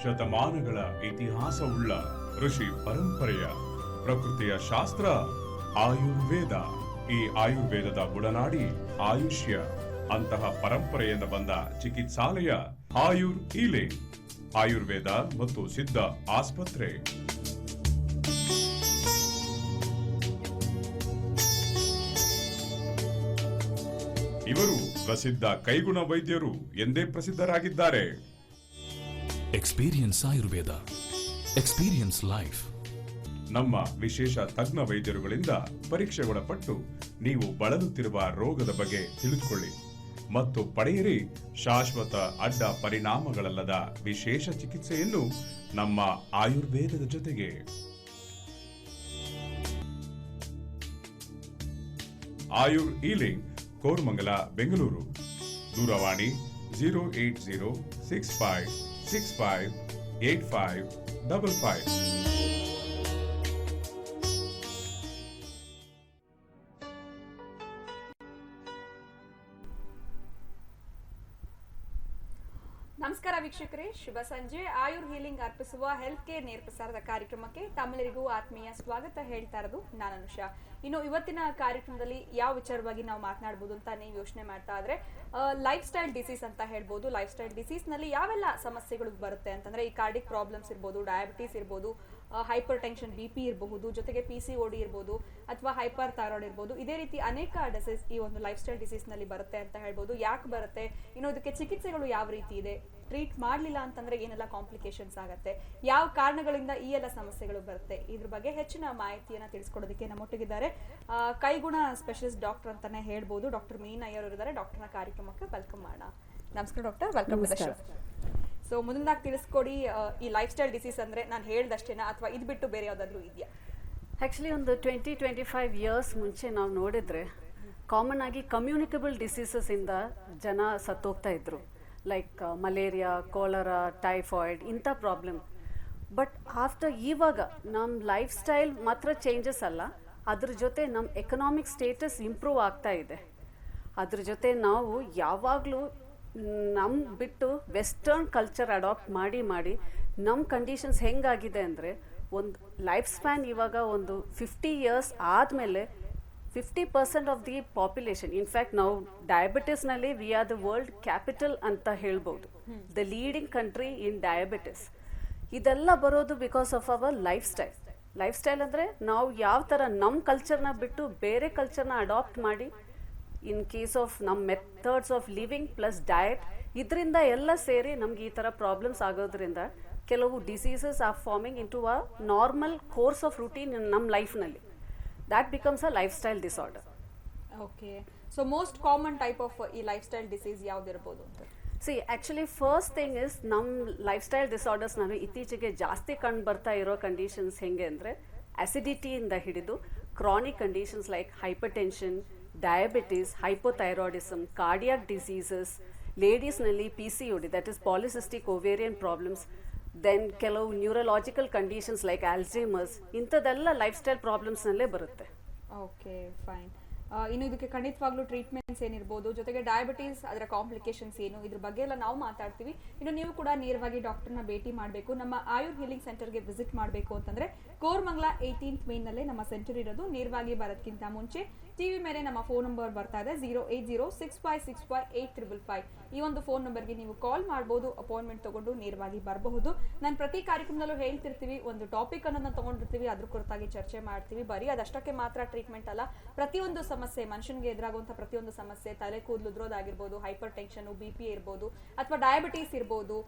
ಶತಮಾನಗಳ ಇತಿಹಾಸವುಳ್ಳ ಋಷಿ ಪರಂಪರೆಯ ಪ್ರಕೃತಿಯ ಶಾಸ್ತ್ರ ಆಯುರ್ವೇದ. ಈ ಆಯುರ್ವೇದದ ಬುಡನಾಡಿ ಆಯುಷ್ಯ. ಅಂತಹ ಪರಂಪರೆಯಿಂದ ಬಂದ ಚಿಕಿತ್ಸಾಲಯ ಆಯುರ್ ಹೀಲಿಂಗ್, ಆಯುರ್ವೇದ ಮತ್ತು ಸಿದ್ಧ ಆಸ್ಪತ್ರೆ. ಇವರು ಪ್ರಸಿದ್ಧ ಕೈಗುಣ ವೈದ್ಯರು ಎಂದೇ ಪ್ರಸಿದ್ಧರಾಗಿದ್ದಾರೆ. Experience Ayurveda, experience life. ನಮ್ಮ ವಿಶೇಷ ತಜ್ಞ ವೈದ್ಯರುಗಳಿಂದ ಪರೀಕ್ಷೆಗೊಳಪಟ್ಟು ನೀವು ಬಳಲುತ್ತಿರುವ ರೋಗದ ಬಗ್ಗೆ ತಿಳಿದುಕೊಳ್ಳಿ ಮತ್ತು ಪಡೆಯಿರಿ ಶಾಶ್ವತ ಅಡ್ಡ ಪರಿಣಾಮಗಳಲ್ಲದ ವಿಶೇಷ ಚಿಕಿತ್ಸೆಯನ್ನು ನಮ್ಮ ಆಯುರ್ವೇದದ ಜೊತೆಗೆ. ಆಯುರ್ ಹೀಲಿಂಗ್, ಕೋರಮಂಗಲ, ಬೆಂಗಳೂರು. ದೂರವಾಣಿ 08065658555. ನಮಸ್ಕಾರ ವೀಕ್ಷಕರೇ, ಶುಭ ಸಂಜೆ. ಆಯುರ್ ಹೀಲಿಂಗ್ ಅರ್ಪಿಸುವ ಹೆಲ್ತ್ ಕೇರ್ ನೇರ ಪ್ರಸಾರದ ಕಾರ್ಯಕ್ರಮಕ್ಕೆ ತಮ್ಮೆಲ್ಲರಿಗೂ ಆತ್ಮೀಯ ಸ್ವಾಗತ ಹೇಳ್ತಾ ಇರೋದು ನಾನು ಅನುಷಾ. ಇನ್ನು ಇವತ್ತಿನ ಕಾರ್ಯಕ್ರಮದಲ್ಲಿ ಯಾವ ವಿಚಾರವಾಗಿ ನಾವು ಮಾತನಾಡಬಹುದು ಅಂತ ನೀವು ಯೋಚನೆ ಮಾಡ್ತಾ ಇದ್ರೆ, ಲೈಫ್ ಸ್ಟೈಲ್ ಡಿಸೀಸ್ ಅಂತ ಹೇಳ್ಬೋದು. ಲೈಫ್ ಸ್ಟೈಲ್ ಡಿಸೀಸ್ ನಲ್ಲಿ ಯಾವೆಲ್ಲ ಸಮಸ್ಯೆಗಳು ಬರುತ್ತೆ ಅಂತಂದ್ರೆ, ಈ ಕಾರ್ಡಿಕ್ ಪ್ರಾಬ್ಲಮ್ಸ್ ಇರ್ಬೋದು, ಡಯಾಬಿಟೀಸ್ ಇರ್ಬೋದು, ಹೈಪರ್ ಟೆನ್ಷನ್, BP ಇರಬಹುದು, ಜೊತೆಗೆ PCOD ಇರ್ಬೋದು, ಅಥವಾ ಹೈಪರ್ ಥೈರಾಯ್ಡ್ ಇರ್ಬೋದು. ಇದೇ ರೀತಿ ಅನೇಕ ಡಿಸೀಸ್ ಈ ಒಂದು ಲೈಫ್ ಸ್ಟೈಲ್ ಡಿಸೀಸ್ ನಲ್ಲಿ ಬರುತ್ತೆ ಅಂತ ಹೇಳ್ಬೋದು. ಯಾಕೆ ಬರುತ್ತೆ, ಇನ್ನು ಇದಕ್ಕೆ ಚಿಕಿತ್ಸೆಗಳು ಯಾವ ರೀತಿ ಇದೆ, ಟ್ರೀಟ್ ಮಾಡಲಿಲ್ಲ ಅಂತಂದ್ರೆ ಏನೆಲ್ಲ ಕಾಂಪ್ಲಿಕೇಶನ್ಸ್ ಆಗುತ್ತೆ, ಯಾವ ಕಾರಣಗಳಿಂದ ಈ ಎಲ್ಲ ಸಮಸ್ಯೆಗಳು ಬರುತ್ತೆ, ಇದ್ರ ಬಗ್ಗೆ ಹೆಚ್ಚಿನ ಮಾಹಿತಿಯನ್ನ ತಿಳಿಸ್ಕೊಡೋದಕ್ಕೆ ನಮ್ಮೊಟ್ಟಿಗಿದ್ದಾರೆ ಕೈಗುಣ ಸ್ಪೆಷಲಿಸ್ಟ್ ಡಾಕ್ಟರ್ ಅಂತಾನೆ ಹೇಳ್ಬೋದು, ಡಾಕ್ಟರ್ ಮೀನಾ ಅಯ್ಯರ್ ಇದ್ದಾರೆ. ಡಾಕ್ಟರ್ನ ಕಾರ್ಯಕ್ರಮಕ್ಕೆ ವೆಲ್ಕಮ್ ಮಾಡೋಣ. ನಮಸ್ಕಾರ doctor, welcome to the show. So ಮುಂದಾಗಿ ತಿಳಿಸ್ಕೊಡಿ, ಈ ಲೈಫ್ ಸ್ಟೈಲ್ ಡಿಸೀಸ್ ಅಂದ್ರೆ ನಾನು ಹೇಳ್ದಷ್ಟೇನಾ ಅಥವಾ ಇದು ಬಿಟ್ಟು ಬೇರೆ ಯಾವ್ದಾದ್ರು ಇದೆಯಾ? ಆ್ಯಕ್ಚುಲಿ ಒಂದು 20-25 ಇಯರ್ಸ್ ಮುಂಚೆ ನಾವು ನೋಡಿದ್ರೆ ಕಾಮನ್ ಆಗಿ ಕಮ್ಯುನಿಕಬಲ್ ಡಿಸೀಸಸ್ಸಿಂದ ಜನ ಸತ್ತೋಗ್ತಾ ಇದ್ರು, ಲೈಕ್ ಮಲೇರಿಯಾ, ಕೋಲರಾ, ಟೈಫಾಯ್ಡ್, ಇಂಥ ಪ್ರಾಬ್ಲಮ್. ಬಟ್ ಆಫ್ಟರ್ ಇವಾಗ ನಮ್ಮ ಲೈಫ್ ಸ್ಟೈಲ್ ಮಾತ್ರ ಚೇಂಜಸ್ ಅಲ್ಲ, ಅದ್ರ ಜೊತೆ ನಮ್ಮ ಎಕನಾಮಿಕ್ ಸ್ಟೇಟಸ್ ಇಂಪ್ರೂವ್ ಆಗ್ತಾ ಇದೆ. ಅದ್ರ ಜೊತೆ ನಾವು ಯಾವಾಗಲೂ ನಮ್ಮ ಬಿಟ್ಟು ವೆಸ್ಟರ್ನ್ ಕಲ್ಚರ್ ಅಡಾಪ್ಟ್ ಮಾಡಿ ನಮ್ಮ ಕಂಡೀಷನ್ಸ್ ಹೆಂಗಾಗಿದೆ ಅಂದರೆ, ಒಂದು ಲೈಫ್ ಸ್ಪ್ಯಾನ್ ಇವಾಗ ಒಂದು 50 ಇಯರ್ಸ್ ಆದಮೇಲೆ 50% ಆಫ್ ದಿ ಪಾಪ್ಯುಲೇಷನ್, ಇನ್ಫ್ಯಾಕ್ಟ್ ನಾವು ಡಯಾಬಿಟಿಸ್ನಲ್ಲಿ we are the world capital ಅಂತ ಹೇಳ್ಬೋದು, the leading country in diabetes. ಇದೆಲ್ಲ ಬರೋದು because of our lifestyle. Lifestyle ಅಂದರೆ ನಾವು ಯಾವ ಥರ ನಮ್ಮ ಕಲ್ಚರ್ನ ಬಿಟ್ಟು ಬೇರೆ ಕಲ್ಚರ್ನ ಅಡಾಪ್ಟ್ ಮಾಡಿ, ಇನ್ ಕೇಸ್ ಆಫ್ ನಮ್ಮ methods of living plus diet, ಇದರಿಂದ ಎಲ್ಲ ಸೇರಿ ನಮ್ಗೆ ಈ ಥರ ಪ್ರಾಬ್ಲಮ್ಸ್ ಆಗೋದ್ರಿಂದ ಕೆಲವು diseases are forming into a normal course of routine ನಮ್ಮ ಲೈಫ್ನಲ್ಲಿ. That becomes a lifestyle disorder. Okay, so most common type of ಈ ಲೈಫ್ ಸ್ಟೈಲ್ ಡಿಸೀಸ್ ಯಾವ್ದಿರ್ಬೋದು ಅಂತ? See actually first thing is, ನಮ್ಮ lifestyle disorders ನಾವು ಇತ್ತೀಚೆಗೆ ಜಾಸ್ತಿ ಕಂಡು ಬರ್ತಾ ಇರೋ ಕಂಡೀಷನ್ಸ್ ಹೆಂಗೆ ಅಂದರೆ, ಆ್ಯಸಿಡಿಟಿಯಿಂದ ಹಿಡಿದು chronic conditions like hypertension, diabetes, hypothyroidism, cardiac diseases, ಲೇಡೀಸ್ನಲ್ಲಿ PCOD, that is polycystic ovarian problems, then ಕೆಲವು ನ್ಯೂರಲಾಜಿಕಲ್ ಕಂಡೀಷನ್ಸ್ ಲೈಕ್ ಆಲ್ಝೈಮರ್ಸ್, ಇಂಥದ್ದೆಲ್ಲ ಲೈಫ್ ಸ್ಟೈಲ್ ಪ್ರಾಬ್ಲಮ್ಸ್ನಲ್ಲೇ ಬರುತ್ತೆ. Okay, fine. ಇನ್ನು ಇದಕ್ಕೆ ಖಂಡಿತವಾಗ್ಲೂ ಟ್ರೀಟ್ಮೆಂಟ್ಸ್ ಏನಿರ್ಬೋದು, ಜೊತೆಗೆ ಡಯಾಬಿಟೀಸ್ ಅದರ ಕಾಂಪ್ಲಿಕೇಶನ್ಸ್ ಏನು, ಇದ್ರ ಬಗ್ಗೆ ಎಲ್ಲ ನಾವು ಮಾತಾಡ್ತೀವಿ. ಇನ್ನು ನೀವು ಕೂಡ ನೇರವಾಗಿ ಡಾಕ್ಟರ್ನ ಭೇಟಿ ಮಾಡಬೇಕು, ನಮ್ಮ ಆಯುರ್ ಹೀಲಿಂಗ್ ಸೆಂಟರ್ಗೆ ವಿಸಿಟ್ ಮಾಡಬೇಕು ಅಂತಂದ್ರೆ ಕೋರಮಂಗಲ 18th ಮೇನ್ನಲ್ಲೇ ನಮ್ಮ ಸೆಂಟರ್ ಇರೋದು. ನೇರವಾಗಿ ಬರೋದಕ್ಕಿಂತ ಮುಂಚೆ ಟಿವಿ ಮೇಲೆ ನಮ್ಮ ಫೋನ್ ನಂಬರ್ ಬರ್ತಾ ಇದೆ, 08065658555. ಈ ಒಂದು ಫೋನ್ ನಂಬರ್ಗೆ ನೀವು ಕಾಲ್ ಮಾಡಬಹುದು, ಅಪಾಯಿಂಟ್ಮೆಂಟ್ ತಗೊಂಡು ನೇರವಾಗಿ ಬರಬಹುದು. ನಾನು ಪ್ರತಿ ಕಾರ್ಯಕ್ರಮದಲ್ಲೂ ಹೇಳ್ತಿರ್ತೀವಿ, ಒಂದು ಟಾಪಿಕ್ ಅನ್ನೋದನ್ನ ತಗೊಂಡಿರ್ತೀವಿ, ಅದ್ರ ಕುರಿತಾಗಿ ಚರ್ಚೆ ಮಾಡ್ತೀವಿ. ಬರೀ ಅದಷ್ಟಕ್ಕೆ ಮಾತ್ರ ಟ್ರೀಟ್ಮೆಂಟ್ ಅಲ್ಲ, ಪ್ರತಿಯೊಂದು ಸಮಸ್ಯೆ, ಮನುಷ್ಯನಿಗೆ ಎದುರಾಗುವಂಥ ಪ್ರತಿಯೊಂದು ಸಮಸ್ಯೆ, ತಲೆ ಕೂದಲು ಉದ್ರೋದಾಗಿರ್ಬೋದು, ಹೈಪರ್ ಟೆನ್ಷನ್, BP ಇರ್ಬೋದು, ಅಥವಾ ಡಯಾಬಿಟೀಸ್ ಇರ್ಬೋದು,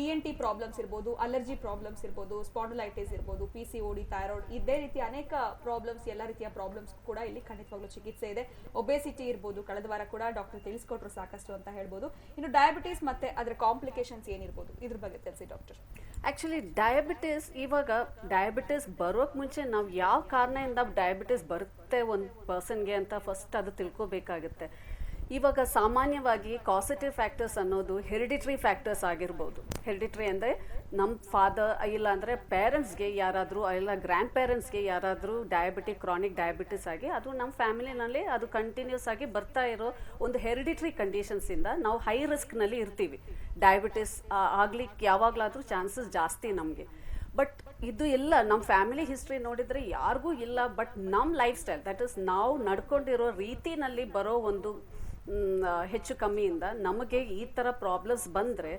ENT ಪ್ರಾಬ್ಲಮ್ಸ್ ಇರ್ಬೋದು, ಅಲರ್ಜಿ ಪ್ರಾಬ್ಲಮ್ಸ್ ಇರ್ಬೋದು, ಸ್ಪಾಂಡಿಲೈಟಿಸ್ ಇರ್ಬೋದು, PCOD, ಥೈರಾಯ್ಡ್, ಇದೇ ರೀತಿ ಅನೇಕ ಪ್ರಾಬ್ಲಮ್ಸ್, ಎಲ್ಲ ರೀತಿಯ ಪ್ರಾಬ್ಲಮ್ಸ್ ಕೂಡ ಇಲ್ಲಿ ಖಂಡಿತವಾಗ್ಲೂ ಚಿಕಿತ್ಸೆ ಇದೆ. ಒಬೆಸಿಟಿ ಇರ್ಬೋದು, ಕಳೆದ ವಾರ ಕೂಡ ಡಾಕ್ಟರ್ ತಿಳಿಸ್ಕೊಟ್ರು ಸಾಕಷ್ಟು ಅಂತ ಹೇಳ್ಬೋದು. ಇನ್ನು ಡಯಾಬಿಟೀಸ್ ಮತ್ತೆ ಅದರ ಕಾಂಪ್ಲಿಕೇಶನ್ಸ್ ಏನಿರ್ಬೋದು, ಇದ್ರ ಬಗ್ಗೆ ತಿಳಿಸಿ ಡಾಕ್ಟರ್. ಆ್ಯಕ್ಚುಲಿ ಡಯಾಬಿಟಿಸ್ ಬರೋಕ್ಕೆ ಮುಂಚೆ ನಾವು ಯಾವ ಕಾರಣದಿಂದ ಡಯಾಬಿಟಿಸ್ ಬರುತ್ತೆ ಒಂದು ಪರ್ಸನ್ಗೆ ಅಂತ ಫಸ್ಟ್ ಅದು ತಿಳ್ಕೊಬೇಕಾಗುತ್ತೆ. ಇವಾಗ ಸಾಮಾನ್ಯವಾಗಿ ಕಾಸಿಟಿವ್ ಫ್ಯಾಕ್ಟರ್ಸ್ ಅನ್ನೋದು ಹೆರಿಡಿಟ್ರಿ ಫ್ಯಾಕ್ಟರ್ಸ್ ಆಗಿರ್ಬೋದು. ಹೆರಿಡಿಟ್ರಿ ಅಂದರೆ ನಮ್ಮ ಫಾದರ್ ಇಲ್ಲ ಅಂದರೆ ಪೇರೆಂಟ್ಸ್ಗೆ ಯಾರಾದರೂ ಇಲ್ಲ ಗ್ರ್ಯಾಂಡ್ ಪೇರೆಂಟ್ಸ್ಗೆ ಯಾರಾದರೂ ಕ್ರಾನಿಕ್ ಡಯಾಬಿಟಿಸ್ ಆಗಿ ಅದು ನಮ್ಮ ಫ್ಯಾಮಿಲಿನಲ್ಲಿ ಅದು ಕಂಟಿನ್ಯೂಸ್ ಆಗಿ ಬರ್ತಾ ಇರೋ ಒಂದು ಹೆರಿಡಿಟ್ರಿ ಕಂಡೀಷನ್ಸಿಂದ ನಾವು ಹೈ ರಿಸ್ಕ್ನಲ್ಲಿ ಇರ್ತೀವಿ. ಡಯಾಬಿಟಿಸ್ ಆಗ್ಲಿಕ್ಕೆ ಯಾವಾಗಲಾದರೂ ಚಾನ್ಸಸ್ ಜಾಸ್ತಿ ನಮಗೆ. ಬಟ್ ಇದು ಇಲ್ಲ, ನಮ್ಮ ಫ್ಯಾಮಿಲಿ ಹಿಸ್ಟ್ರಿ ನೋಡಿದರೆ ಯಾರಿಗೂ ಇಲ್ಲ. ಬಟ್ ನಮ್ಮ ಲೈಫ್ ಸ್ಟೈಲ್ ದಟ್ ಇಸ್ ನಾವು ನಡ್ಕೊಂಡಿರೋ ರೀತಿನಲ್ಲಿ ಬರೋ ಒಂದು ಹೆಚ್ಚು ಕಮ್ಮಿಯಿಂದ ನಮಗೆ ಈ ಥರ ಪ್ರಾಬ್ಲಮ್ಸ್ ಬಂದರೆ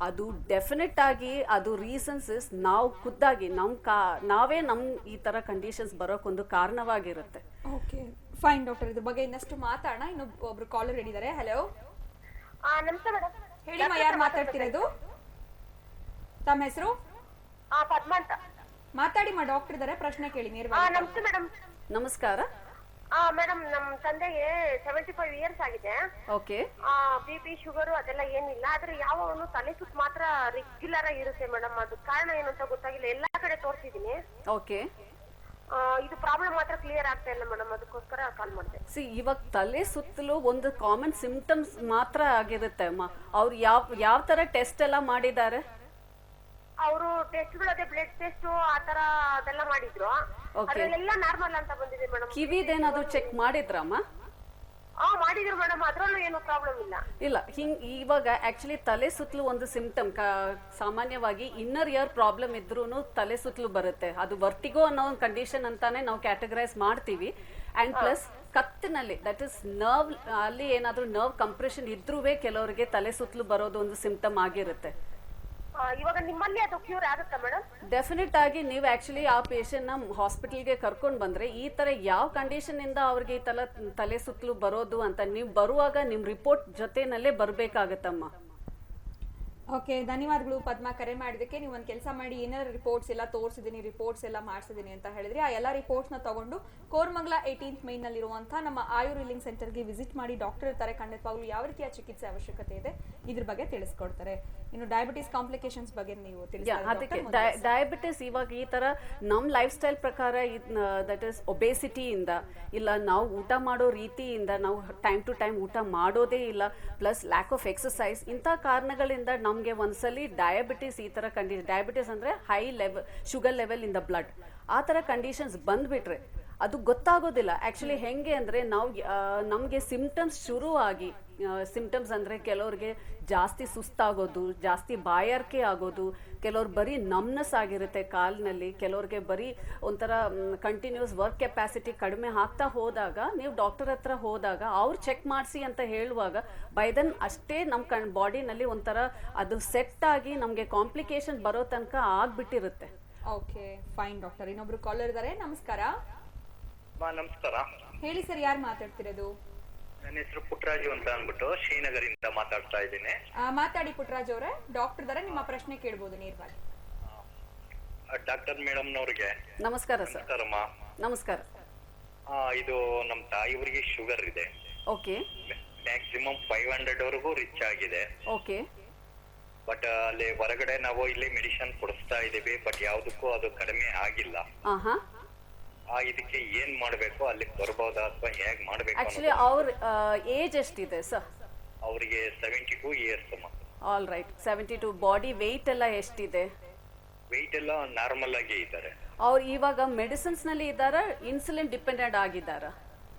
ಅದು ಡೆಫಿನೆಟ್ ಆಗಿ ಅದು ರೀಸನ್ಸ್ ಇಸ್ ನಾವು ಖುದ್ದಾಗಿ ನಾವೇ ಈ ಥರ ಕಂಡೀಷನ್ಸ್ ಬರೋಕ್ಕೊಂದು ಕಾರಣವಾಗಿರುತ್ತೆ. ಓಕೆ ಫೈನ್ ಡಾಕ್ಟರ್, ಇದ್ರ ಬಗ್ಗೆ ಇನ್ನಷ್ಟು ಮಾತಾಡೋಣ. ಇನ್ನೊಬ್ರು ಕಾಲರ್ ಹೇಳಿದ್ದಾರೆ. ಹಲೋ, ನಮಸ್ತೆ ಮೇಡಮ್. ಹೇಳಿಮ್ಮ, ಯಾರು ಮಾತಾಡ್ತಿರೋದು? ತಮ್ಮ ಹೆಸರು? ಪದ್ಮಾ ಅಂತ. ಮಾತಾಡಿಮ್ಮ, ಡಾಕ್ಟರ್ ಇದ್ದಾರೆ, ಪ್ರಶ್ನೆ ಕೇಳಿ ನೇರವಾಗಿ. ನಮಸ್ತೆ ಮೇಡಮ್. ನಮಸ್ಕಾರ. ಮೇಡಮ್, ನಮ್ಮ ತಂದೆಗೆ 75 ಇಯರ್ಸ್ ಆಗಿದೆ. ಓಕೆ. BP ಶುಗರು ಅದೆಲ್ಲ ಏನಿಲ್ಲ, ಆದ್ರೆ ಯಾವನು ತಲೆ ಸುತ್ತ ಮಾತ್ರ ರೆಗ್ಯುಲರ್ ಆಗಿ ಇರುತ್ತೆ ಮೇಡಮ್. ಅದು ಕಾರಣ ಏನು ಅಂತ ಗೊತ್ತಾಗಿಲ್ಲ. ಎಲ್ಲಾ ಕಡೆ ತೋರಿಸಿದೀನಿ. ಓಕೆ. ಇದು ಪ್ರಾಬ್ಲಮ್ ಮಾತ್ರ ಕ್ಲಿಯರ್ ಆಗ್ತಾ ಇಲ್ಲ ಮೇಡಮ್, ಅದಕ್ಕೋಸ್ಕರ ಕಾಲ್ ಮಾಡಿದೆ. ಇವಾಗ ತಲೆ ಸುತ್ತಲೂ ಒಂದು ಕಾಮನ್ ಸಿಂಪ್ಟಮ್ಸ್ ಮಾತ್ರ ಆಗಿರುತ್ತೆ ಅಮ್ಮ. ಅವ್ರು ಯಾವ ತರ ಟೆಸ್ಟ್ ಎಲ್ಲ ಮಾಡಿದ್ದಾರೆ? ಅವರು ಟೆಸ್ಟ್ಗಳು ಅದೇ ಬ್ಲಡ್ ಟೆಸ್ಟ್ ಆತರ ಅದೆಲ್ಲ ಮಾಡಿದ್ರು. ಅದ್ರಲ್ಲೆಲ್ಲ ನಾರ್ಮಲ್ ಅಂತ ಬಂದಿದೆ ಮೇಡಮ್. ಕಿವಿದೇನಾದ್ರು ಚೆಕ್ ಮಾಡಿದ್ರಮ್ಮ? ಮಾಡಿದ್ರು ಮೇಡಮ್, ಅದ್ರಲ್ಲೂ ಏನು ಪ್ರಾಬ್ಲಮ್ ಇಲ್ಲ. ಇಲ್ಲ, ಇವಾಗ ಆಕ್ಚುಲಿ ತಲೆ ಸುತ್ತಲೂ ಒಂದು ಸಿಂಪ್ಟಮ್ ಸಾಮಾನ್ಯವಾಗಿ ಇನ್ನರ್ ಇಯರ್ ಪ್ರಾಬ್ಲಮ್ ಇದ್ರೂ ತಲೆ ಸುತ್ತಲೂ ಬರುತ್ತೆ. ಅದು ವರ್ಟಿಗೋ ಅನ್ನೋ ಒಂದು ಕಂಡೀಷನ್ ಅಂತಾನೆ ನಾವು ಕ್ಯಾಟಗರೈಸ್ ಮಾಡ್ತೀವಿ. ಅಂಡ್ ಪ್ಲಸ್ ಕತ್ತಿನಲ್ಲಿ ದಟ್ ಇಸ್ ನರ್ವ್ ಅಲ್ಲಿ ಏನಾದ್ರೂ ನರ್ವ್ ಕಂಪ್ರೆಷನ್ ಇದ್ರೂ ಕೆಲವರಿಗೆ ತಲೆ ಸುತ್ತಲೂ ಬರೋದು ಒಂದು ಸಿಂಪ್ಟಮ್ ಆಗಿರುತ್ತೆ. ಇವಾಗ ನಿಮ್ಮಲ್ಲಿ ಅದು ಕ್ಯೂರ್ ಆಗುತ್ತಾ ಮೇಡಮ್? ಡೆಫಿನೆಟ್ ಆಗಿ ನೀವು ಆಕ್ಚುಲಿ ಆ ಪೇಷಂಟ್ ನ ಹಾಸ್ಪಿಟಲ್ಗೆ ಕರ್ಕೊಂಡು ಬಂದ್ರೆ ಈ ತರ ಯಾವ ಕಂಡೀಷನ್ ಇಂದ ಅವ್ರಿಗೆ ಈ ತಲೆ ಸುತ್ತಲೂ ಬರೋದು ಅಂತ ನೀವು ಬರುವಾಗ ನಿಮ್ ರಿಪೋರ್ಟ್ ಜೊತೆನಲ್ಲೇ ಬರ್ಬೇಕಾಗತ್ತಮ್ಮ. ಓಕೆ, ಧನ್ಯವಾದಗಳು ಪದ್ಮಾ, ಕರೆ ಮಾಡಿದಕ್ಕೆ. ನೀವು ಒಂದು ಕೆಲಸ ಮಾಡಿ, ಏನಾದ್ರು ರಿಪೋರ್ಟ್ಸ್ ಎಲ್ಲ ತೋರಿಸಿದ್ದೀನಿ, ರಿಪೋರ್ಟ್ಸ್ ಎಲ್ಲ ಮಾಡಿಸಿದ್ದೀನಿ ಅಂತ ಹೇಳಿದ್ರಿ. ಆ ಎಲ್ಲ ರಿಪೋರ್ಟ್ಸ್ನ ತಗೊಂಡು ಕೋರ್ಮಂಗಲ 18th ಮೈನಲ್ಲಿರುವಂತಹ ನಮ್ಮ ಆಯುರ್ ಹೀಲಿಂಗ್ ಸೆಂಟರ್ಗೆ ವಿಸಿಟ್ ಮಾಡಿ. ಡಾಕ್ಟರ್ ಇರ್ತಾರೆ, ಖಂಡಿತವಾಗ್ಲೂ ಯಾವ ರೀತಿಯ ಚಿಕಿತ್ಸೆ ಅವಶ್ಯಕತೆ ಇದೆ ಇದ್ರ ಬಗ್ಗೆ ತಿಳಿಸ್ಕೊಡ್ತಾರೆ. ಇನ್ನು ಡಯಾಬಿಟಿಸ್ ಕಾಂಪ್ಲಿಕೇಶನ್ಸ್ ಬಗ್ಗೆ ನೀವು ಅದಕ್ಕೆ ಡಯಾಬಿಟಿಸ್ ಇವಾಗ ಈ ತರ ನಮ್ಮ ಲೈಫ್ ಸ್ಟೈಲ್ ಪ್ರಕಾರ ದಟ್ ಇಸ್ ಒಬೇಸಿಟಿಯಿಂದ ಇಲ್ಲ ನಾವು ಊಟ ಮಾಡೋ ರೀತಿಯಿಂದ ನಾವು ಟೈಮ್ ಟು ಟೈಮ್ ಊಟ ಮಾಡೋದೇ ಇಲ್ಲ, ಪ್ಲಸ್ ಲ್ಯಾಕ್ ಆಫ್ ಎಕ್ಸಸೈಸ್, ಇಂಥ ಕಾರಣಗಳಿಂದ ನಮಗೆ ಒಂದ್ಸಲಿ ಡಯಾಬಿಟಿಸ್ ಈ ಥರ ಡಯಾಬಿಟಿಸ್ ಅಂದರೆ high level sugar level in the blood ಆ ಥರ ಕಂಡೀಷನ್ಸ್ ಬಂದ್ಬಿಟ್ರೆ ಅದು ಗೊತ್ತಾಗೋದಿಲ್ಲ. ಆ್ಯಕ್ಚುಲಿ ಹೆಂಗೆ ಅಂದರೆ ನಾವು ನಮಗೆ ಸಿಂಪ್ಟಮ್ಸ್ ಶುರುವಾಗಿ ಸಿಂಪ್ಟಮ್ಸ್ ಅಂದರೆ ಕೆಲವ್ರಿಗೆ ಜಾಸ್ತಿ ಸುಸ್ತಾಗೋದು, ಜಾಸ್ತಿ ಬಾಯಾರಿಕೆ ಆಗೋದು, ಕೆಲವ್ರು ಬರೀ ನಮ್ನೆಸ್ ಆಗಿರುತ್ತೆ ಕಾಲಿನಲ್ಲಿ, ಕೆಲವ್ರಿಗೆ ಬರೀ ಒಂಥರ ಕಂಟಿನ್ಯೂಸ್ ವರ್ಕ್ ಕೆಪಾಸಿಟಿ ಕಡಿಮೆ ಆಗ್ತಾ ಹೋದಾಗ ನೀವು ಡಾಕ್ಟರ್ ಹತ್ರ ಹೋದಾಗ ಅವ್ರು ಚೆಕ್ ಮಾಡಿಸಿ ಅಂತ ಹೇಳುವಾಗ ಬೈ ದೆನ್ ಅಷ್ಟೇ ನಮ್ಮ ಬಾಡಿನಲ್ಲಿ ಒಂಥರ ಅದು ಸೆಟ್ ಆಗಿ ನಮಗೆ ಕಾಂಪ್ಲಿಕೇಶನ್ ಬರೋ ತನಕ ಆಗ್ಬಿಟ್ಟಿರುತ್ತೆ. Okay fine doctor. ಇನ್ನೊಬ್ರು ಕಾಲರ್ ಇದ್ದಾರೆ. ನಮಸ್ಕಾರ. ನಮಸ್ಕಾರ. ಹೇಳಿ ಸರ್, ಯಾರು ಮಾತಾಡ್ತಿರೋದು? ನನ್ನ ಹೆಸರು ಪುಟ್ಟರಾಜು ಅಂತ ಅಂದ್ಬಿಟ್ಟು ಶ್ರೀನಗರಿಂದ ಮಾತಾಡ್ತಾ ಇದ್ದೀನಿ. ಮಾತಾಡಿ ಪುಟ್ಟರಾಜ್ ಅವರೇ, ಡಾಕ್ಟರ್ ಇದ್ದಾರೆ, ನಿಮ್ಮ ಪ್ರಶ್ನೆ ಕೇಳಬಹುದು ನೇರವಾಗಿ. ಡಾಕ್ಟರ್ ಮೇಡಮ್ ನವರಿಗೆ ನಮಸ್ಕಾರ ಸರ್. ನಮಸ್ಕಾರಮ್ಮ. ನಮಸ್ಕಾರ. ಇದು ನಮ್ಮ ತಾಯಿಯವರಿಗೆ ಶುಗರ್ ಇದೆ. ಓಕೆ. ಮ್ಯಾಕ್ಸಿಮಮ್ 500 ವರೆಗೂ ರಿಚ್ ಆಗಿದೆ. ಓಕೆ. ಬಟ್ ಅಲ್ಲಿ ಹೊರಗಡೆ ನಾವು ಇಲ್ಲಿ ಮೆಡಿಸಿನ್ ಕೊಡಿಸ್ತಾ ಇದೀವಿ, ಬಟ್ ಯಾವ್ದಕ್ಕೂ ಅದು ಕಡಿಮೆ ಆಗಿಲ್ಲ. ಇದಕ್ಕೆ ಏನ್ ಮಾಡ್ಬೇಕು, ಅಲ್ಲಿ ಬರ್ಬೋದಾ ಅಥವಾ ಹೇಗ್ ಮಾಡ್ಬೇಕು? ಆಕ್ಚುಲಿ ಅವ್ರ ಏಜ್ ಎಷ್ಟಿದೆ ಸರ್? ಅವರಿಗೆ 72 ಇಯರ್ಸ್ ಅಮ್ಮ. All right. 72. ಬಾಡಿ ವೆಯ್ಟ್ ಎಲ್ಲ ಎಷ್ಟಿದೆ? ವೆಯ್ಟ್ ಎಲ್ಲ ನಾರ್ಮಲ್ ಆಗಿ ಇದ್ದಾರೆ. ಅವ್ರು ಇವಾಗ ಮೆಡಿಸಿನ್ಸ್ ನಲ್ಲಿ ಇದ್ದಾರಾ, ಇನ್ಸುಲಿನ್ ಡಿಪೆಂಡೆಂಟ್ ಆಗಿದ್ದಾರಾ?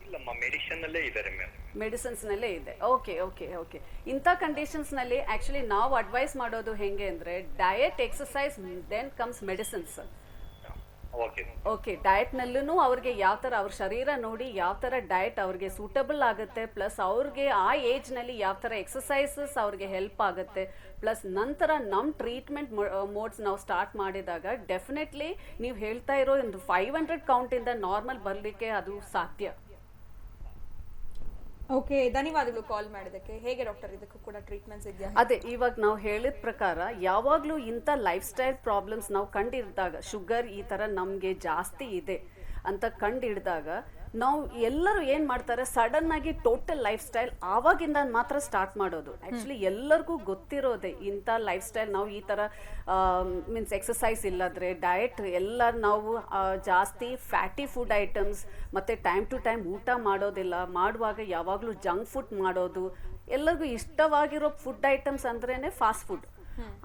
ಇಲ್ಲಮ್ಮ, ಮೆಡಿಸಿನ್ ಅಲ್ಲೇ ಇದ್ದಾರೆ ಮ್ಯಾಮ್. ಮೆಡಿಸಿನ್ಸ್ ನಲ್ಲೇ ಇದೆ. Okay okay okay. ಇಂಥ ಕಂಡೀಷನ್ಸ್ ನಲ್ಲಿ ಆಕ್ಚುಲಿ ನಾವು ಅಡ್ವೈಸ್ ಮಾಡೋದು ಹೆಂಗೆ ಅಂದ್ರೆ diet, exercise, then comes medicines. Okay. Diet ನಲ್ಲೂ ಅವ್ರಿಗೆ ಯಾವ ತರ ಅವ್ರ ಶರೀರ ನೋಡಿ ಯಾವ ತರ ಡಯಟ್ ಅವ್ರಿಗೆ ಸೂಟಬಲ್ ಆಗುತ್ತೆ, ಪ್ಲಸ್ ಅವ್ರಿಗೆ ಆ ಏಜ್ ನಲ್ಲಿ ಯಾವ ತರ ಎಕ್ಸಸೈಸಸ್ ಅವ್ರಿಗೆ ಹೆಲ್ಪ್ ಆಗುತ್ತೆ, ಪ್ಲಸ್ ನಂತರ ನಮ್ಮ ಟ್ರೀಟ್ಮೆಂಟ್ ಮೋಡ್ಸ್ ನಾವು ಸ್ಟಾರ್ಟ್ ಮಾಡಿದಾಗ ಡೆಫಿನೆಟ್ಲಿ ನೀವು ಹೇಳ್ತಾ ಇರೋ ಒಂದು 500 ಕೌಂಟ್ ಇಂದ ನಾರ್ಮಲ್ ಬರ್ಲಿಕ್ಕೆ ಅದು ಸಾಧ್ಯ. ಓಕೆ, ಧನ್ಯವಾದಗಳು ಕಾಲ್ ಮಾಡೋದಕ್ಕೆ. ಹೇಗೆ ಡಾಕ್ಟರ್ ಇದಕ್ಕೂ ಕೂಡ ಟ್ರೀಟ್ಮೆಂಟ್ಸ್ ಇದೆಯಾ? ಅದೇ ಇವಾಗ ನಾವು ಹೇಳಿದ ಪ್ರಕಾರ ಯಾವಾಗಲೂ ಇಂಥ ಲೈಫ್ ಸ್ಟೈಲ್ ಪ್ರಾಬ್ಲಮ್ಸ್ ನಾವು ಕಂಡಿಡಿದಾಗ, ಶುಗರ್ ಈ ಥರ ನಮಗೆ ಜಾಸ್ತಿ ಇದೆ ಅಂತ ಕಂಡಿಡಿದಾಗ ನಾವು ಎಲ್ಲರೂ ಏನು ಮಾಡ್ತಾರೆ, ಸಡನ್ ಆಗಿ ಟೋಟಲ್ ಲೈಫ್ ಸ್ಟೈಲ್ ಆವಾಗಿಂದ ಮಾತ್ರ ಸ್ಟಾರ್ಟ್ ಮಾಡೋದು. ಆ್ಯಕ್ಚುಲಿ ಎಲ್ಲರಿಗೂ ಗೊತ್ತಿರೋದೆ ಇಂಥ ಲೈಫ್ ಸ್ಟೈಲ್, ನಾವು ಈ ಥರ ಮೀನ್ಸ್ ಎಕ್ಸಸೈಸ್ ಇಲ್ಲದ್ರೆ ಡಯಟ್ ಎಲ್ಲ ನಾವು ಜಾಸ್ತಿ ಫ್ಯಾಟಿ ಫುಡ್ ಐಟಮ್ಸ್ ಮತ್ತು ಟೈಮ್ ಟು ಟೈಮ್ ಊಟ ಮಾಡೋದಿಲ್ಲ, ಮಾಡುವಾಗ ಯಾವಾಗಲೂ ಜಂಕ್ ಫುಡ್ ಮಾಡೋದು, ಎಲ್ಲರಿಗೂ ಇಷ್ಟವಾಗಿರೋ ಫುಡ್ ಐಟಮ್ಸ್ ಅಂದ್ರೇ ಫಾಸ್ಟ್ ಫುಡ್.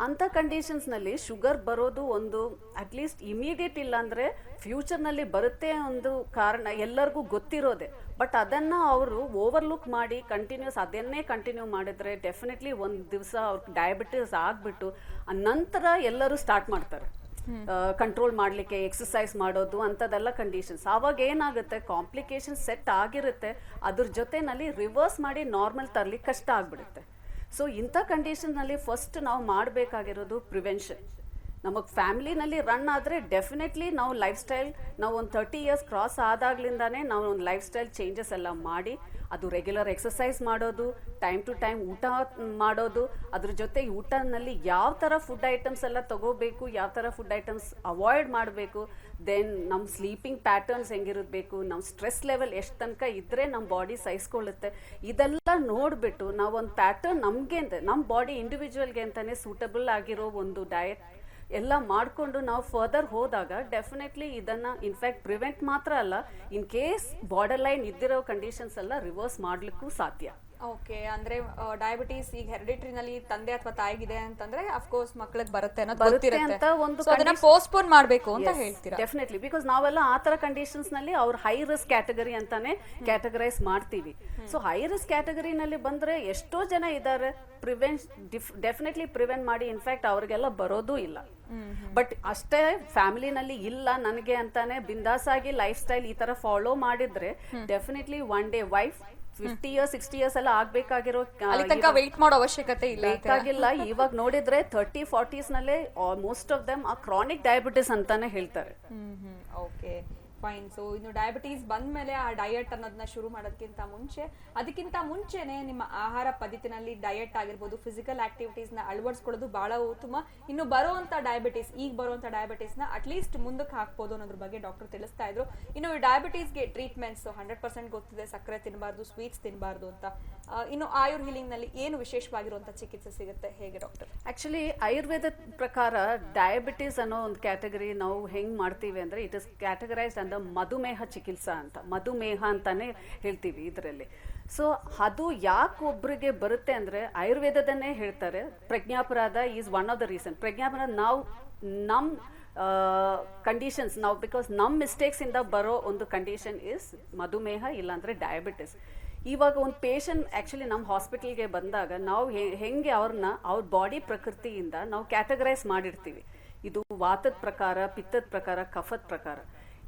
ಅಂಥ ಕಂಡೀಷನ್ಸ್ನಲ್ಲಿ ಶುಗರ್ ಬರೋದು ಒಂದು ಅಟ್ಲೀಸ್ಟ್ ಇಮಿಡಿಯೇಟ್ ಇಲ್ಲ ಅಂದರೆ ಫ್ಯೂಚರ್ನಲ್ಲಿ ಬರುತ್ತೆ ಒಂದು ಕಾರಣ ಎಲ್ಲರಿಗೂ ಗೊತ್ತಿರೋದೆ. ಬಟ್ ಅದನ್ನು ಅವರು ಓವರ್ಲುಕ್ ಮಾಡಿ ಕಂಟಿನ್ಯೂಸ್ ಅದನ್ನೇ ಕಂಟಿನ್ಯೂ ಮಾಡಿದರೆ ಡೆಫಿನೆಟ್ಲಿ ಒಂದು ದಿವಸ ಅವ್ರಿಗೆ ಡಯಾಬಿಟಿಸ್ ಆಗಿಬಿಟ್ಟು ನಂತರ ಎಲ್ಲರೂ ಸ್ಟಾರ್ಟ್ ಮಾಡ್ತಾರೆ ಕಂಟ್ರೋಲ್ ಮಾಡಲಿಕ್ಕೆ, ಎಕ್ಸಸೈಸ್ ಮಾಡೋದು ಅಂಥದ್ದೆಲ್ಲ ಕಂಡೀಷನ್ಸ್. ಆವಾಗ ಏನಾಗುತ್ತೆ, ಕಾಂಪ್ಲಿಕೇಶನ್ ಸೆಟ್ ಆಗಿರುತ್ತೆ, ಅದ್ರ ಜೊತೆನಲ್ಲಿ ರಿವರ್ಸ್ ಮಾಡಿ ನಾರ್ಮಲ್ ತರಲಿಕ್ಕೆ ಕಷ್ಟ ಆಗಿಬಿಡುತ್ತೆ. ಸೊ ಇಂಥ ಕಂಡೀಷನ್ನಲ್ಲಿ ಫಸ್ಟ್ ನಾವು ಮಾಡಬೇಕಾಗಿರೋದು ಪ್ರಿವೆನ್ಷನ್. ನಮಗೆ ಫ್ಯಾಮ್ಲಿನಲ್ಲಿ ರನ್ ಆದರೆ ಡೆಫಿನೆಟ್ಲಿ ನಾವು ಲೈಫ್ ಸ್ಟೈಲ್ ನಾವು ಒಂದು 30 ಇಯರ್ಸ್ ಕ್ರಾಸ್ ಆದಾಗ್ಲಿಂದಾನೇ ನಾವು ಒಂದು ಲೈಫ್ ಸ್ಟೈಲ್ ಚೇಂಜಸ್ ಎಲ್ಲ ಮಾಡಿ, ಅದು ರೆಗ್ಯುಲರ್ ಎಕ್ಸಸೈಸ್ ಮಾಡೋದು, ಟೈಮ್ ಟು ಟೈಮ್ ಊಟ ಮಾಡೋದು, ಅದ್ರ ಜೊತೆ ಊಟನಲ್ಲಿ ಯಾವ ಥರ ಫುಡ್ ಐಟಮ್ಸ್ ಎಲ್ಲ ತಗೋಬೇಕು, ಯಾವ ಥರ ಫುಡ್ ಐಟಮ್ಸ್ ಅವಾಯ್ಡ್ ಮಾಡಬೇಕು, ದೆನ್ ನಮ್ಮ ಸ್ಲೀಪಿಂಗ್ ಪ್ಯಾಟರ್ನ್ಸ್ ಹೆಂಗಿರಬೇಕು, ನಮ್ಮ ಸ್ಟ್ರೆಸ್ ಲೆವೆಲ್ ಎಷ್ಟು ತನಕ ಇದ್ದರೆ ನಮ್ಮ ಬಾಡಿ ಸಹಿಸ್ಕೊಳ್ಳುತ್ತೆ, ಇದೆಲ್ಲ ನೋಡಿಬಿಟ್ಟು ನಾವು ಒಂದು ಪ್ಯಾಟರ್ನ್ ನಮಗೆ ನಮ್ಮ ಬಾಡಿ ಇಂಡಿವಿಜುವಲ್ಗೆ ಅಂತಲೇ ಸೂಟಬಲ್ ಆಗಿರೋ ಒಂದು ಡಯಟ್ ಎಲ್ಲ ಮಾಡಿಕೊಂಡು ನಾವು ಫರ್ದರ್ ಹೋದಾಗ ಡೆಫಿನೆಟ್ಲಿ ಇದನ್ನು ಇನ್ಫ್ಯಾಕ್ಟ್ ಪ್ರಿವೆಂಟ್ ಮಾತ್ರ ಅಲ್ಲ, ಇನ್ ಕೇಸ್ ಬಾರ್ಡರ್ ಲೈನ್ ಇದ್ದಿರೋ ಕಂಡೀಷನ್ಸ್ ಎಲ್ಲ ರಿವರ್ಸ್ ಮಾಡಲಿಕ್ಕೂ ಸಾಧ್ಯ. ಓಕೆ, ಅಂದ್ರೆ ಡಯಾಬಿಟೀಸ್ ಈಗ ಹೆರಿಡಿಟ್ರಿನಲ್ಲಿ ತಂದೆ ಅಥವಾ ತಾಯಿಗಿದೆ ಅಂತಂದ್ರೆ ಅಫ್ಕೋರ್ಸ್ ಮಕ್ಕಳಿಗೆ ಬರುತ್ತೆ ಅನ್ನೋದು ಗೊತ್ತಿರುತ್ತೆ ಅಂತ ಒಂದು So ಅದನ್ನ ಪೋಸ್ಟ್ಪೋನ್ ಮಾಡಬೇಕು ಅಂತ ಹೇಳ್ತೀರಾ? ಡೆಫಿನೆಟ್ಲಿ, ಬಿಕಾಸ್ ನಾವೆಲ್ಲ ಆ ಥರ ಕಂಡೀಷನ್ಸ್ ನಲ್ಲಿ ಅವ್ರ ಹೈ ರಿಸ್ಕ್ ಕ್ಯಾಟಗರಿ ಅಂತಾನೆ ಕ್ಯಾಟಗರೈಸ್ ಮಾಡ್ತೀವಿ. ಸೊ ಹೈ ರಿಸ್ಕ್ ಕ್ಯಾಟಗರಿನಲ್ಲಿ ಬಂದ್ರೆ ಎಷ್ಟೋ ಜನ ಇದ್ದಾರೆ, ಡೆಫಿನೆಟ್ಲಿ ಪ್ರಿವೆಂಟ್ ಮಾಡಿ ಇನ್ಫ್ಯಾಕ್ಟ್ ಅವ್ರಿಗೆಲ್ಲ ಬರೋದೂ ಇಲ್ಲ. ಬಟ್ ಅಷ್ಟೇ ಫ್ಯಾಮಿಲಿನಲ್ಲಿ ಇಲ್ಲ ನನಗೆ ಅಂತಾನೆ ಬಿಂದಾಸಾಗಿ ಲೈಫ್ ಸ್ಟೈಲ್ ಈ ತರ ಫಾಲೋ ಮಾಡಿದ್ರೆ definitely one day wife 50 years 60 years ಎಲ್ಲ ಆಗ್ಬೇಕಾಗಿರೋ ವೆಯ್ಟ್ ಮಾಡೋ ಅವಶ್ಯಕತೆ ಇಲ್ಲ, ಬೇಕಾಗಿಲ್ಲ. ಇವಾಗ ನೋಡಿದ್ರೆ 30-40s ನಲ್ಲೇ ಮೋಸ್ಟ್ ಆಫ್ ದಮ್ ಆ ಕ್ರಾನಿಕ್ ಡಯಾಬಿಟಿಸ್ ಅಂತಾನೆ ಹೇಳ್ತಾರೆ. Okay fine. ಸೊ ಇನ್ನು ಡಯಾಬಿಟೀಸ್ ಬಂದ್ಮೇಲೆ ಆ ಡಯಟ್ ಅನ್ನೋದನ್ನ ಶುರು ಅದಕ್ಕಿಂತ ಮುಂಚೆನೆ ನಿಮ್ಮ ಆಹಾರ ಪದ್ಧತಿನಲ್ಲಿ ಡಯಟ್ ಆಗಿರ್ಬೋದು, ಫಿಸಿಕಲ್ ಆಕ್ಟಿವಿಟೀಸ್ ನ ಅಳವಡಿಸ್ಕೊಳ್ಳೋದು ಬಹಳ ಉತ್ತಮ. ಇನ್ನು ಬರುವಂತ ಡಯಾಬಿಟೀಸ್, ಈಗ ಬರುವಂತ ಡಯಾಬಿಟೀಸ್ ನ ಅಟ್ಲೀಸ್ಟ್ ಮುಂದಕ್ಕೆ ಹಾಕ್ಬೋದು ಅನ್ನೋದ್ರ ಬಗ್ಗೆ ಡಾಕ್ಟರ್ ತಿಳಿಸ್ತಾ ಇದ್ರು. ಇನ್ನು ಡಯಾಬಿಟೀಸ್ಗೆ ಟ್ರೀಟ್ಮೆಂಟ್ಸ್ 100% ಗೊತ್ತಿದೆ, ಸಕ್ಕರೆ ತಿನ್ನಬಾರ್ದು, ಸ್ವೀಟ್ಸ್ ತಿನ್ನಬಾರ್ದು ಅಂತ. ಇನ್ನು ಆಯುರ್ ಹೀಲಿಂಗ್ ನಲ್ಲಿ ಏನು ವಿಶೇಷವಾಗಿರುವಂತ ಚಿಕಿತ್ಸೆ ಸಿಗುತ್ತೆ, ಹೇಗೆ ಡಾಕ್ಟರ್? ಆಕ್ಚುಲಿ ಆಯುರ್ವೇದ ಪ್ರಕಾರ ಡಯಾಬಿಟಿಸ್ ಅನ್ನೋ ಒಂದು ಕ್ಯಾಟಗರಿ ನಾವು ಹೆಂಗ್ ಮಾಡ್ತೀವಿ ಅಂದ್ರೆ ಇಟ್ ಇಸ್ ಕ್ಯಾಟಗರೈಸ್ಡ್ ಅಂದ ಮಧುಮೇಹ ಚಿಕಿತ್ಸಾ ಅಂತ, ಮಧುಮೇಹ ಅಂತಾನೆ ಹೇಳ್ತೀವಿ ಇದರಲ್ಲಿ. ಸೊ ಅದು ಯಾಕೆ ಒಬ್ಬರಿಗೆ ಬರುತ್ತೆ ಅಂದ್ರೆ ಆಯುರ್ವೇದದನ್ನೇ ಹೇಳ್ತಾರೆ, ಪ್ರಜ್ಞಾಪರಾಧ is one of the reason. ಪ್ರಜ್ಞಾಪರಾಧ ನಾವು ನಮ್ಮ ಕಂಡೀಷನ್ಸ್ ನಾವು ಬಿಕಾಸ್ ನಮ್ಮ ಮಿಸ್ಟೇಕ್ಸ್ ಇಂದ ಬರೋ ಒಂದು ಕಂಡೀಷನ್ ಇಸ್ ಮಧುಮೇಹ ಇಲ್ಲಾಂದ್ರೆ ಡಯಾಬಿಟಿಸ್. ಇವಾಗ ಒಂದು ಪೇಷಂಟ್ ಆ್ಯಕ್ಚುಲಿ ನಮ್ಮ ಹಾಸ್ಪಿಟಲ್ಗೆ ಬಂದಾಗ ನಾವು ಹೆಂಗೆ ಅವ್ರ ಬಾಡಿ ಪ್ರಕೃತಿಯಿಂದ ನಾವು ಕ್ಯಾಟಗರೈಸ್ ಮಾಡಿರ್ತೀವಿ. ಇದು ವಾತದ ಪ್ರಕಾರ, ಪಿತ್ತದ ಪ್ರಕಾರ, ಕಫದ ಪ್ರಕಾರ.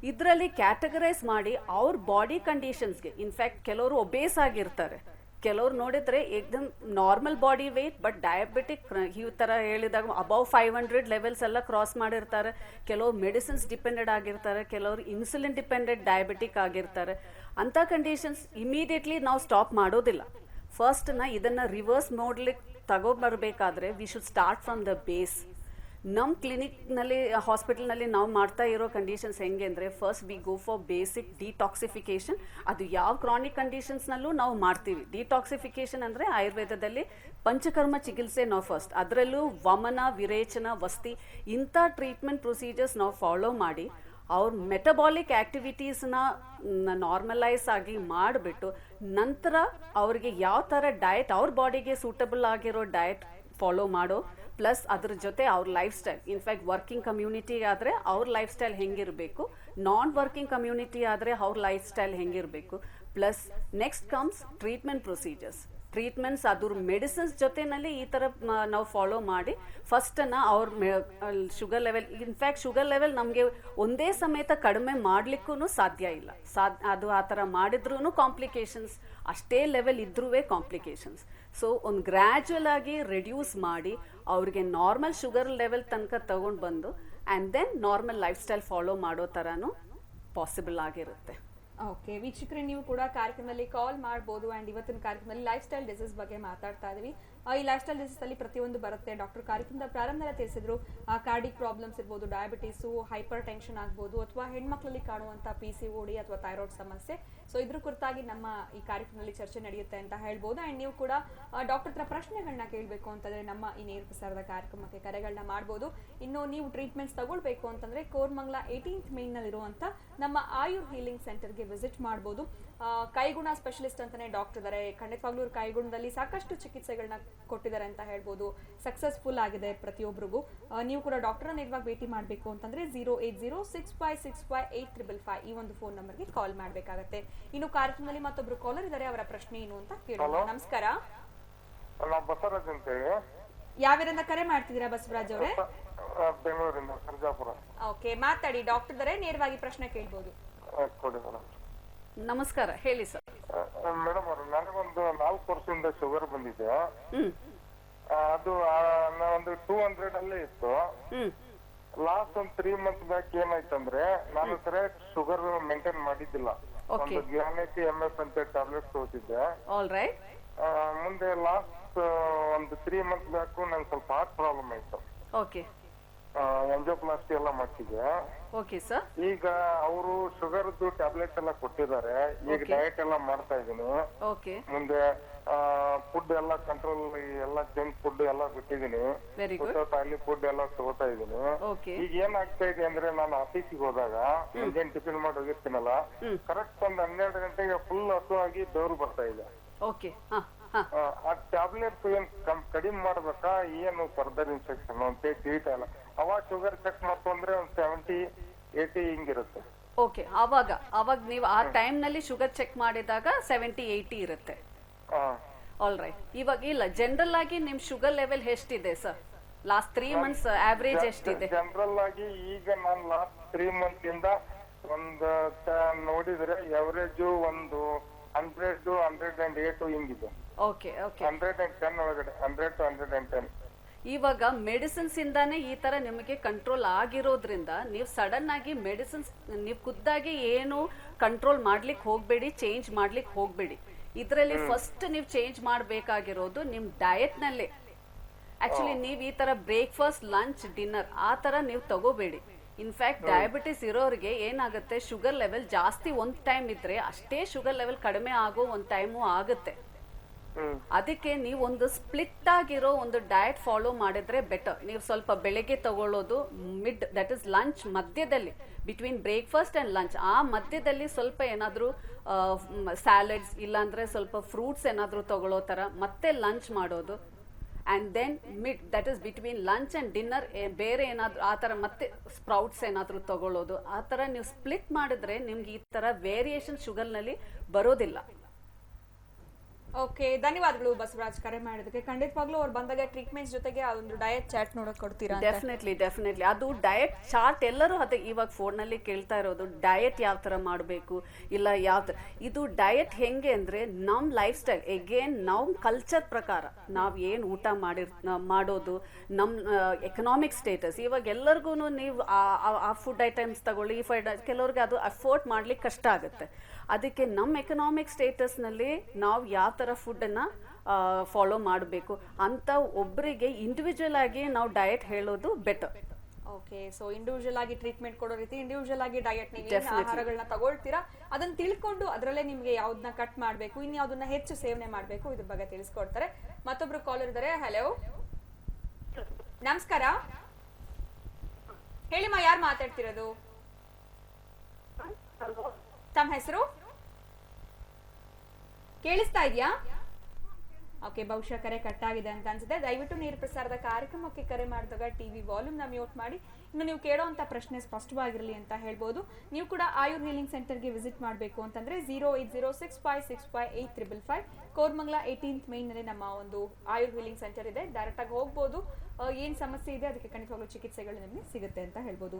ಇದರಲ್ಲಿ ಕ್ಯಾಟಗರೈಸ್ ಮಾಡಿ ಅವ್ರ ಬಾಡಿ ಕಂಡೀಷನ್ಸ್ಗೆ, ಇನ್ಫ್ಯಾಕ್ಟ್ ಕೆಲವರು ಒಬೇಸ್ ಆಗಿರ್ತಾರೆ, ಕೆಲವ್ರು ನೋಡಿದ್ರೆ ಏಕ್ದಮ್ normal body weight but diabetic ಈ ಥರ ಹೇಳಿದಾಗ ಅಬೌವ್ 500 ಲೆವೆಲ್ಸ್ ಎಲ್ಲ ಕ್ರಾಸ್ ಮಾಡಿರ್ತಾರೆ. ಕೆಲವ್ರು ಮೆಡಿಸಿನ್ಸ್ ಡಿಪೆಂಡೆಡ್ ಆಗಿರ್ತಾರೆ, ಕೆಲವರು ಇನ್ಸುಲಿನ್ ಡಿಪೆಂಡೆಡ್ ಡಯಾಬಿಟಿಕ್ ಆಗಿರ್ತಾರೆ. ಅಂಥ ಕಂಡೀಷನ್ಸ್ ಇಮಿಡಿಯೇಟ್ಲಿ ನಾವು ಸ್ಟಾಪ್ ಮಾಡೋದಿಲ್ಲ. ಫಸ್ಟ್ನ ಇದನ್ನು ರಿವರ್ಸ್ ಮಾಡ್ಲಿಕ್ಕೆ ತಗೊಬರ್ಬೇಕಾದ್ರೆ we should start from the base. ನಮ್ಮ ಕ್ಲಿನಿಕ್ನಲ್ಲಿ ಹಾಸ್ಪಿಟಲ್ನಲ್ಲಿ ನಾವು ಮಾಡ್ತಾ ಇರೋ ಕಂಡೀಷನ್ಸ್ ಹೆಂಗೆ ಅಂದರೆ first we go for basic detoxification. ಅದು ಯಾವ ಕ್ರಾನಿಕ್ ಕಂಡೀಷನ್ಸ್ನಲ್ಲೂ ನಾವು ಮಾಡ್ತೀವಿ. ಡಿಟಾಕ್ಸಿಫಿಕೇಷನ್ ಅಂದರೆ ಆಯುರ್ವೇದದಲ್ಲಿ ಪಂಚಕರ್ಮ ಚಿಕಿತ್ಸೆ ನಾವು ಫಸ್ಟ್, ಅದರಲ್ಲೂ ವಮನ, ವಿರೇಚನ, ವಸ್ತಿ ಇಂಥ ಟ್ರೀಟ್ಮೆಂಟ್ ಪ್ರೊಸೀಜರ್ಸ್ ನಾವು ಫಾಲೋ ಮಾಡಿ ಅವ್ರ ಮೆಟಬಾಲಿಕ್ ಆ್ಯಕ್ಟಿವಿಟೀಸ್ನ ನಾರ್ಮಲೈಸ್ ಆಗಿ ಮಾಡಿಬಿಟ್ಟು ನಂತರ ಅವ್ರಿಗೆ ಯಾವ ಥರ ಡಯಟ್ ಅವ್ರ ಬಾಡಿಗೆ ಸೂಟಬಲ್ ಆಗಿರೋ ಡಯಟ್ ಫಾಲೋ ಮಾಡೋ, ಪ್ಲಸ್ ಅದ್ರ ಜೊತೆ ಅವ್ರ lifestyle, in fact working community ಆದರೆ ಅವ್ರ ಲೈಫ್ ಸ್ಟೈಲ್ ಹೆಂಗಿರಬೇಕು, ನಾನ್ ವರ್ಕಿಂಗ್ ಕಮ್ಯುನಿಟಿ ಆದರೆ ಅವ್ರ ಲೈಫ್ ಸ್ಟೈಲ್ ಹೆಂಗಿರಬೇಕು, plus next comes treatment procedures. Treatments ಅದ್ರ ಮೆಡಿಸಿನ್ಸ್ ಜೊತೆಯಲ್ಲಿ ಈ ಥರ ನಾವು ಫಾಲೋ ಮಾಡಿ ಫಸ್ಟನ್ನು ಅವ್ರ sugar level, in fact sugar level ನಮಗೆ ಒಂದೇ ಸಮೇತ ಕಡಿಮೆ ಮಾಡಲಿಕ್ಕೂ ಸಾಧ್ಯ ಇಲ್ಲ. ಅದು ಆ ಥರ ಮಾಡಿದ್ರೂ ಕಾಂಪ್ಲಿಕೇಶನ್ಸ್, ಅಷ್ಟೇ ಲೆವೆಲ್ ಇದ್ರೂ ಕಾಂಪ್ಲಿಕೇಶನ್ಸ್. ಸೊ ಒಂದು ಗ್ರ್ಯಾಜುವಲ್ ಆಗಿ ರೆಡ್ಯೂಸ್ ಮಾಡಿ ಅವ್ರಿಗೆ ನಾರ್ಮಲ್ ಶುಗರ್ ಲೆವೆಲ್ ತನಕ ತಗೊಂಡು ಬಂದು and then normal lifestyle follow ಮಾಡೋ ಥರನೂ ಪಾಸಿಬಲ್ ಆಗಿರುತ್ತೆ. ಓಕೆ ವೀಕ್ಷಕರೇ, ನೀವು ಕೂಡ ಕಾರ್ಯಕ್ರಮದಲ್ಲಿ ಕಾಲ್ ಮಾಡ್ಬೋದು. ಆ್ಯಂಡ್ ಇವತ್ತಿನ ಕಾರ್ಯಕ್ರಮದಲ್ಲಿ ಲೈಫ್ ಸ್ಟೈಲ್ ಡಿಸೀಸ್ ಬಗ್ಗೆ ಮಾತಾಡ್ತಾ ಇದೀವಿ. ಈ ಲೈಫ್ ಸ್ಟೈಲ್ ಡಿಸೀಸ್ ಅಲ್ಲಿ ಪ್ರತಿಯೊಂದು ಬರುತ್ತೆ. ಡಾಕ್ಟರ್ ಕಾರ್ಯಕ್ರಮದ ಪ್ರಾರಂಭದಲ್ಲಿ ತಿಳಿಸಿದ್ರು ಕಾರ್ಡಿಕ್ ಪ್ರಾಬ್ಲಮ್ಸ್ ಇರ್ಬೋದು, ಡಯಾಬಿಟೀಸು, ಹೈಪರ್ ಟೆನ್ಷನ್ ಆಗ್ಬೋದು, ಅಥವಾ ಹೆಣ್ಮಕ್ಳಲ್ಲಿ ಕಾಣುವಂಥ PCOD ಅಥವಾ ಥೈರಾಯ್ಡ್ ಸಮಸ್ಯೆ. ಸೊ ಇದ್ರ ಕುರಿತಾಗಿ ನಮ್ಮ ಈ ಕಾರ್ಯಕ್ರಮದಲ್ಲಿ ಚರ್ಚೆ ನಡೆಯುತ್ತೆ ಅಂತ ಹೇಳ್ಬೋದು. ಆ್ಯಂಡ್ ನೀವು ಕೂಡ ಡಾಕ್ಟರ್ ಹತ್ರ ಪ್ರಶ್ನೆಗಳನ್ನ ಕೇಳಬೇಕು ಅಂತಂದ್ರೆ ನಮ್ಮ ಈ ನೇರ ಪ್ರಸಾರದ ಕಾರ್ಯಕ್ರಮಕ್ಕೆ ಕರೆಗಳನ್ನ ಮಾಡ್ಬೋದು. ಇನ್ನು ನೀವು ಟ್ರೀಟ್ಮೆಂಟ್ಸ್ ತಗೊಳ್ಬೇಕು ಅಂತಂದ್ರೆ ಕೋರ್ಮಂಗ್ಲ 18th ಮೇನ್ನಲ್ಲಿರುವಂಥ ನಮ್ಮ ಆಯುರ್ ಹೀಲಿಂಗ್ ಸೆಂಟರ್ಗೆ ವಿಸಿಟ್ ಮಾಡ್ಬೋದು. ಕೈಗುಣ ಸ್ಪೆಷಲಿಸ್ಟ್ ಅಂತಾನೆ ಡಾಕ್ಟರ್ ಇದ್ದಾರೆ. ಖಂಡಿತವಾಗ್ಲೂ ಕೈಗುಣದಲ್ಲಿ ಸಾಕಷ್ಟು ಚಿಕಿತ್ಸೆಗಳನ್ನ ಕೊಟ್ಟಿದ್ದಾರೆ ಅಂತ ಹೇಳ್ಬೋದು. ಸಕ್ಸಸ್ಫುಲ್ ಆಗಿದೆ ಪ್ರತಿಯೊಬ್ಬರಿಗೂ. ನೀವು ಕೂಡ ಡಾಕ್ಟರ್ನ ನೇರವಾಗಿ ಭೇಟಿ ಮಾಡಬೇಕು ಅಂತಂದ್ರೆ 08065658555 ಈ ಒಂದು ಫೋನ್ ನಂಬರ್ಗೆ ಕಾಲ್ ಮಾಡಬೇಕಾಗತ್ತೆ. ಇನ್ನು ಕಾರ್ಯಕ್ರಮದಲ್ಲಿ ಮತ್ತೊಬ್ರು ಕಾಲರ್ ಇದ್ದಾರೆ, ಅವರ ಪ್ರಶ್ನೆ ಏನು ಅಂತ ಕೇಳೋಣ. ನಮಸ್ಕಾರ, ಬಸವರಾಜ್ ಅಂತ ಹೇಳಿ. ಯಾವ್ಯಾರಿಂದ ಕರೆ ಮಾಡ್ತಿದ್ದೀರಾ ಬಸವರಾಜ್ ಅವರೇ? ಬೆಂಗಳೂರಿಂದ ಸರ್ಜಾಪುರ. ಓಕೆ, ಮಾತಾಡಿ. ಡಾಕ್ಟರ್ ಇದ್ದಾರೆ, ನೇರವಾಗಿ ಪ್ರಶ್ನೆ ಕೇಳ್ಬೋದು. ಕೊಡಿ ಮೇಡಮ್. ನಮಸ್ಕಾರ, ಹೇಳಿ ಸರ್. ಮೇಡಮ್ ಅವ್ರು, ನನಗೊಂದು 4 ವರ್ಷದಿಂದ ಶುಗರ್ ಬಂದಿದೆ. ಅದು ಒಂದು 200 ಅಲ್ಲೇ ಇತ್ತು. ಲಾಸ್ಟ್ ಒಂದು 3 ಮಂತ್ ಬ್ಯಾಕ್ ಏನಾಯ್ತಂದ್ರೆ, ನಾನು ಸರಿಯಾಗಿ ಶುಗರ್ ಮೇಂಟೈನ್ ಮಾಡಿದ್ದಿಲ್ಲ. ಒಂದು ಗ್ಲಾನೆಟಿ MS ಅಂತ ಟ್ಯಾಬ್ಲೆಟ್ ತಗೋತಿದ್ದೆ. ಮುಂದೆ ಲಾಸ್ಟ್ ಒಂದು 3 ಮಂತ್ ಬ್ಯಾಕ್ ನಂಗೆ ಸ್ವಲ್ಪ ಹಾರ್ಟ್ ಪ್ರಾಬ್ಲಮ್ ಆಯ್ತು. ಎಂಜಿಯೋಪ್ಲಾಸ್ಟಿ ಎಲ್ಲ ಮಾಡ್ತಿದ್ದೆ. ಈಗ ಅವರು ಶುಗರ್ದು ಟ್ಯಾಬ್ಲೆಟ್ ಎಲ್ಲ ಕೊಟ್ಟಿದ್ದಾರೆ. ಈಗ ಡಯಟ್ ಎಲ್ಲ ಮಾಡ್ತಾ ಇದೀನಿ. ಮುಂದೆ ಫುಡ್ ಎಲ್ಲ ಕಂಟ್ರೋಲ್, ಎಲ್ಲ ಜಂಕ್ ಫುಡ್ ಎಲ್ಲ ಬಿಟ್ಟಿದೀನಿ. ಆಯಿಲಿ ಫುಡ್ ಎಲ್ಲ ತಗೋತಾ ಇದೀನಿ. ಈಗ ಏನ್ ಆಗ್ತಾ ಇದೆ ಅಂದ್ರೆ, ನಾನು ಆಫೀಸಿಗೆ ಹೋದಾಗ ಮುಂಜಾನೆ ಟಿಫಿನ್ ಮಾಡಿ ಹೋಗಿರ್ತೀನಲ್ಲ, ಕರೆಕ್ಟ್ ಒಂದು 12 ಗಂಟೆಗೆ ಫುಲ್ ಹಸುವಾಗಿ ಬೆವರು ಬರ್ತಾ ಇದೆ. ಆ ಟ್ಯಾಬ್ಲೆಟ್ ಏನ್ ಕಡಿಮೆ ಮಾಡ್ಬೇಕಾ, ಏನು ಫರ್ದರ್ ಇನ್ಫೆಕ್ಷನ್ ಅಂತ ತಿಳಿತಾ ಅವಾಗ ಶುಗರ್ ಚೆಕ್ ಮಾಡ್ತು ಅಂದ್ರೆ ಒಂದು 70-80 ಹಿಂಗಿರುತ್ತೆ. ಅವಾಗ ನೀವು ಆ ಟೈಮ್ ನಲ್ಲಿ ಶುಗರ್ ಚೆಕ್ ಮಾಡಿದಾಗ 70-80 ಇರುತ್ತೆ. All right. ಇವಾಗ ಇಲ್ಲ, ಜನರಲ್ ಆಗಿ ನಿಮ್ ಶುಗರ್ ಲೆವೆಲ್ ಎಷ್ಟಿದೆ ಸರ್? ಲಾಸ್ಟ್ 3 ಮಂತ್ಸ್ ಆವರೇಜ್ ಎಷ್ಟಿದೆ? ಜನರಲ್ ಆಗಿ ಈಗ ನಾನು ಲಾಸ್ಟ್ 3 ಮಂತ್ ಇಂದ ಒಂದು ನೋಡಿದ್ರೆ ಎವರೇಜ್ ಒಂದು 100-108 ಹಿಂಗಿದೆ. 110 ಒಳಗಡೆ, 100-110. ಇವಾಗ ಮೆಡಿಸಿನ್ಸ್ ಇಂದಾನೆ ಈ ತರ ನಿಮಗೆ ಕಂಟ್ರೋಲ್ ಆಗಿರೋದ್ರಿಂದ ನೀವು ಸಡನ್ ಆಗಿ ಮೆಡಿಸಿನ್ಸ್ ನೀವು ಖುದ್ದಾಗಿ ಏನು ಕಂಟ್ರೋಲ್ ಮಾಡ್ಲಿಕ್ಕೆ ಹೋಗ್ಬೇಡಿ, ಚೇಂಜ್ ಮಾಡ್ಲಿಕ್ಕೆ ಹೋಗ್ಬೇಡಿ. ಇದರಲ್ಲಿ ಫಸ್ಟ್ ನೀವು ಚೇಂಜ್ ಮಾಡಬೇಕಾಗಿರೋದು ನಿಮ್ ಡಯಟ್ ನಲ್ಲೇ. ಆಕ್ಚುಲಿ ನೀವು ಈ ತರ ಬ್ರೇಕ್ಫಾಸ್ಟ್, ಲಂಚ್, ಡಿನ್ನರ್ ಆ ತರ ನೀವು ತಗೋಬೇಡಿ. ಇನ್ಫ್ಯಾಕ್ಟ್ ಡಯಾಬಿಟಿಸ್ ಇರೋರಿಗೆ ಏನಾಗುತ್ತೆ, ಶುಗರ್ ಲೆವೆಲ್ ಜಾಸ್ತಿ ಒಂದ್ ಟೈಮ್ ಇದ್ರೆ ಅಷ್ಟೇ ಶುಗರ್ ಲೆವೆಲ್ ಕಡಿಮೆ ಆಗೋ ಒಂದ್ ಟೈಮು ಆಗುತ್ತೆ. ಅದಕ್ಕೆ ನೀವು ಒಂದು ಸ್ಪ್ಲಿಟ್ ಆಗಿರೋ ಒಂದು ಡಯಟ್ ಫಾಲೋ ಮಾಡಿದ್ರೆ ಬೆಟರ್. ನೀವು ಸ್ವಲ್ಪ ಬೆಳಗ್ಗೆ ತಗೊಳ್ಳೋದು, ದಟ್ ಇಸ್ ಲಂಚ್ ಮಧ್ಯದಲ್ಲಿ, ಬಿಟ್ವೀನ್ ಬ್ರೇಕ್ಫಾಸ್ಟ್ ಅಂಡ್ ಲಂಚ್ ಆ ಮಧ್ಯದಲ್ಲಿ ಸ್ವಲ್ಪ ಏನಾದರೂ ಸ್ಯಾಲಡ್ಸ್ ಇಲ್ಲಾಂದ್ರೆ ಸ್ವಲ್ಪ ಫ್ರೂಟ್ಸ್ ಏನಾದರೂ ತಗೊಳ್ಳೋ ಥರ ಮತ್ತೆ ಲಂಚ್ ಮಾಡೋದು. And then that is between lunch and dinner ಬೇರೆ ಏನಾದರೂ ಆ ಥರ ಮತ್ತೆ ಸ್ಪ್ರೌಟ್ಸ್ ಏನಾದರೂ ತಗೊಳ್ಳೋದು. ಆ ಥರ ನೀವು ಸ್ಪ್ಲಿಟ್ ಮಾಡಿದ್ರೆ ನಿಮ್ಗೆ ಈ ಥರ ವೇರಿಯೇಷನ್ ಶುಗರ್ನಲ್ಲಿ ಬರೋದಿಲ್ಲ. ಓಕೆ, ಧನ್ಯವಾದಗಳು ಬಸವರಾಜ್ ಕರೆ ಮಾಡೋದಕ್ಕೆ. ಖಂಡಿತವಾಗ್ಲೂ ಅವ್ರು ಬಂದಾಗ ಟ್ರೀಟ್ಮೆಂಟ್ಸ್ ಜೊತೆಗೆ ಆ ಒಂದು ಡಯಟ್ ಚಾರ್ಟ್ ನೋಡಕ್ ಕೊಡ್ತೀರಾ? ಡೆಫಿನೆಟ್ಲಿ ಅದು ಡಯಟ್ ಚಾರ್ಟ್ ಎಲ್ಲರೂ ಅದೇ ಇವಾಗ ಫೋನಲ್ಲಿ ಕೇಳ್ತಾ ಇರೋದು, ಡಯಟ್ ಯಾವ ಥರ ಮಾಡಬೇಕು ಇಲ್ಲ ಯಾವ ಥರ. ಇದು ಡಯಟ್ ಹೆಂಗೆ ಅಂದರೆ ನಮ್ಮ ಲೈಫ್ ಸ್ಟೈಲ್, ಎಗೇನ್ ನಮ್ಮ ಕಲ್ಚರ್ ಪ್ರಕಾರ ನಾವು ಏನು ಊಟ ಮಾಡೋದು, ನಮ್ಮ ಎಕನಾಮಿಕ್ ಸ್ಟೇಟಸ್. ಇವಾಗ ಎಲ್ಲರಿಗೂ ನೀವು ಆ ಫುಡ್ ಐಟಮ್ಸ್ ತಗೊಳ್ಳಿ, ಈ ಫುಡ್, ಕೆಲವ್ರಿಗೆ ಅದು ಅಫೋರ್ಡ್ ಮಾಡ್ಲಿಕ್ಕೆ ಕಷ್ಟ ಆಗುತ್ತೆ. ಅದಕ್ಕೆ ನಮ್ಮ ಎಕನಾಮಿಕ್ ಸ್ಟೇಟಸ್ನಲ್ಲಿ ನಾವು ಯಾವ ಥರ ಫುಡ್ಡನ್ನು ಫಾಲೋ ಮಾಡಬೇಕು ಅಂತ ಒಬ್ಬರಿಗೆ ಇಂಡಿವಿಜುವಲ್ ಆಗಿ ನಾವು ಡಯಟ್ ಹೇಳೋದು ಬೆಟರ್. ಓಕೆ, ಸೊ ಇಂಡಿವಿಜುವಲ್ ಆಗಿ ಟ್ರೀಟ್ಮೆಂಟ್ ಕೊಡೋ ರೀತಿ ಇಂಡಿವಿಜುವಲ್ ಆಗಿ ಡಯಟ್ ನೀವು ಆಹಾರಗಳನ್ನ ತಗೊಳ್ತೀರಾ, ಅದನ್ನ ತಿಳ್ಕೊಂಡು ಅದರಲ್ಲೇ ನಿಮ್ಗೆ ಯಾವ್ದನ್ನ ಕಟ್ ಮಾಡಬೇಕು, ಇನ್ನು ಯಾವ್ದನ್ನ ಹೆಚ್ಚು ಸೇವನೆ ಮಾಡಬೇಕು, ಇದ್ರ ಬಗ್ಗೆ ತಿಳಿಸ್ಕೊಡ್ತಾರೆ. ಮತ್ತೊಬ್ರು ಕಾಲರ್ ಇದ್ದಾರೆ. ಹಲೋ, ನಮಸ್ಕಾರ, ಹೇಳಿಮ್ಮ, ಯಾರು ಮಾತಾಡ್ತಿರೋದು? ತಮ್ಮ ಹೆಸರು ಕೇಳಿಸ್ತಾ ಇದೆಯಾ? ಓಕೆ, ಬಹುಶಃ ಕರೆ ಕಟ್ ಆಗಿದೆ ಅಂತ ಅನ್ಸುತ್ತೆ. ದಯವಿಟ್ಟು ನೇರ ಪ್ರಸಾರದ ಕಾರ್ಯಕ್ರಮಕ್ಕೆ ಕರೆ ಮಾಡಿದಾಗ ಟಿವಿ ವಾಲ್ಯೂಮ್ ನ ಮ್ಯೂಟ್ ಮಾಡಿ. ಇನ್ನು ನೀವು ಕೇಳೋಂಥ ಪ್ರಶ್ನೆ ಸ್ಪಷ್ಟವಾಗಿರಲಿ ಅಂತ ಹೇಳ್ಬೋದು. ನೀವು ಕೂಡ ಆಯುರ್ ಹೀಲಿಂಗ್ ಸೆಂಟರ್ಗೆ ವಿಸಿಟ್ ಮಾಡಬೇಕು ಅಂತಂದ್ರೆ 08065658555 ಕೋರ್ಮಂಗ್ಲ 18th ಮೇನ್ನಲ್ಲಿ ನಮ್ಮ ಒಂದು ಆಯುರ್ ಹೀಲಿಂಗ್ ಸೆಂಟರ್ ಇದೆ. ಡೈರೆಕ್ಟ್ ಆಗಿ ಹೋಗ್ಬೋದು. ಏನ್ ಸಮಸ್ಯೆ ಇದೆ ಅದಕ್ಕೆ ಖಂಡಿತವಾಗ್ಲೂ ಚಿಕಿತ್ಸೆಗಳು ನಿಮಗೆ ಸಿಗುತ್ತೆ ಅಂತ ಹೇಳ್ಬೋದು.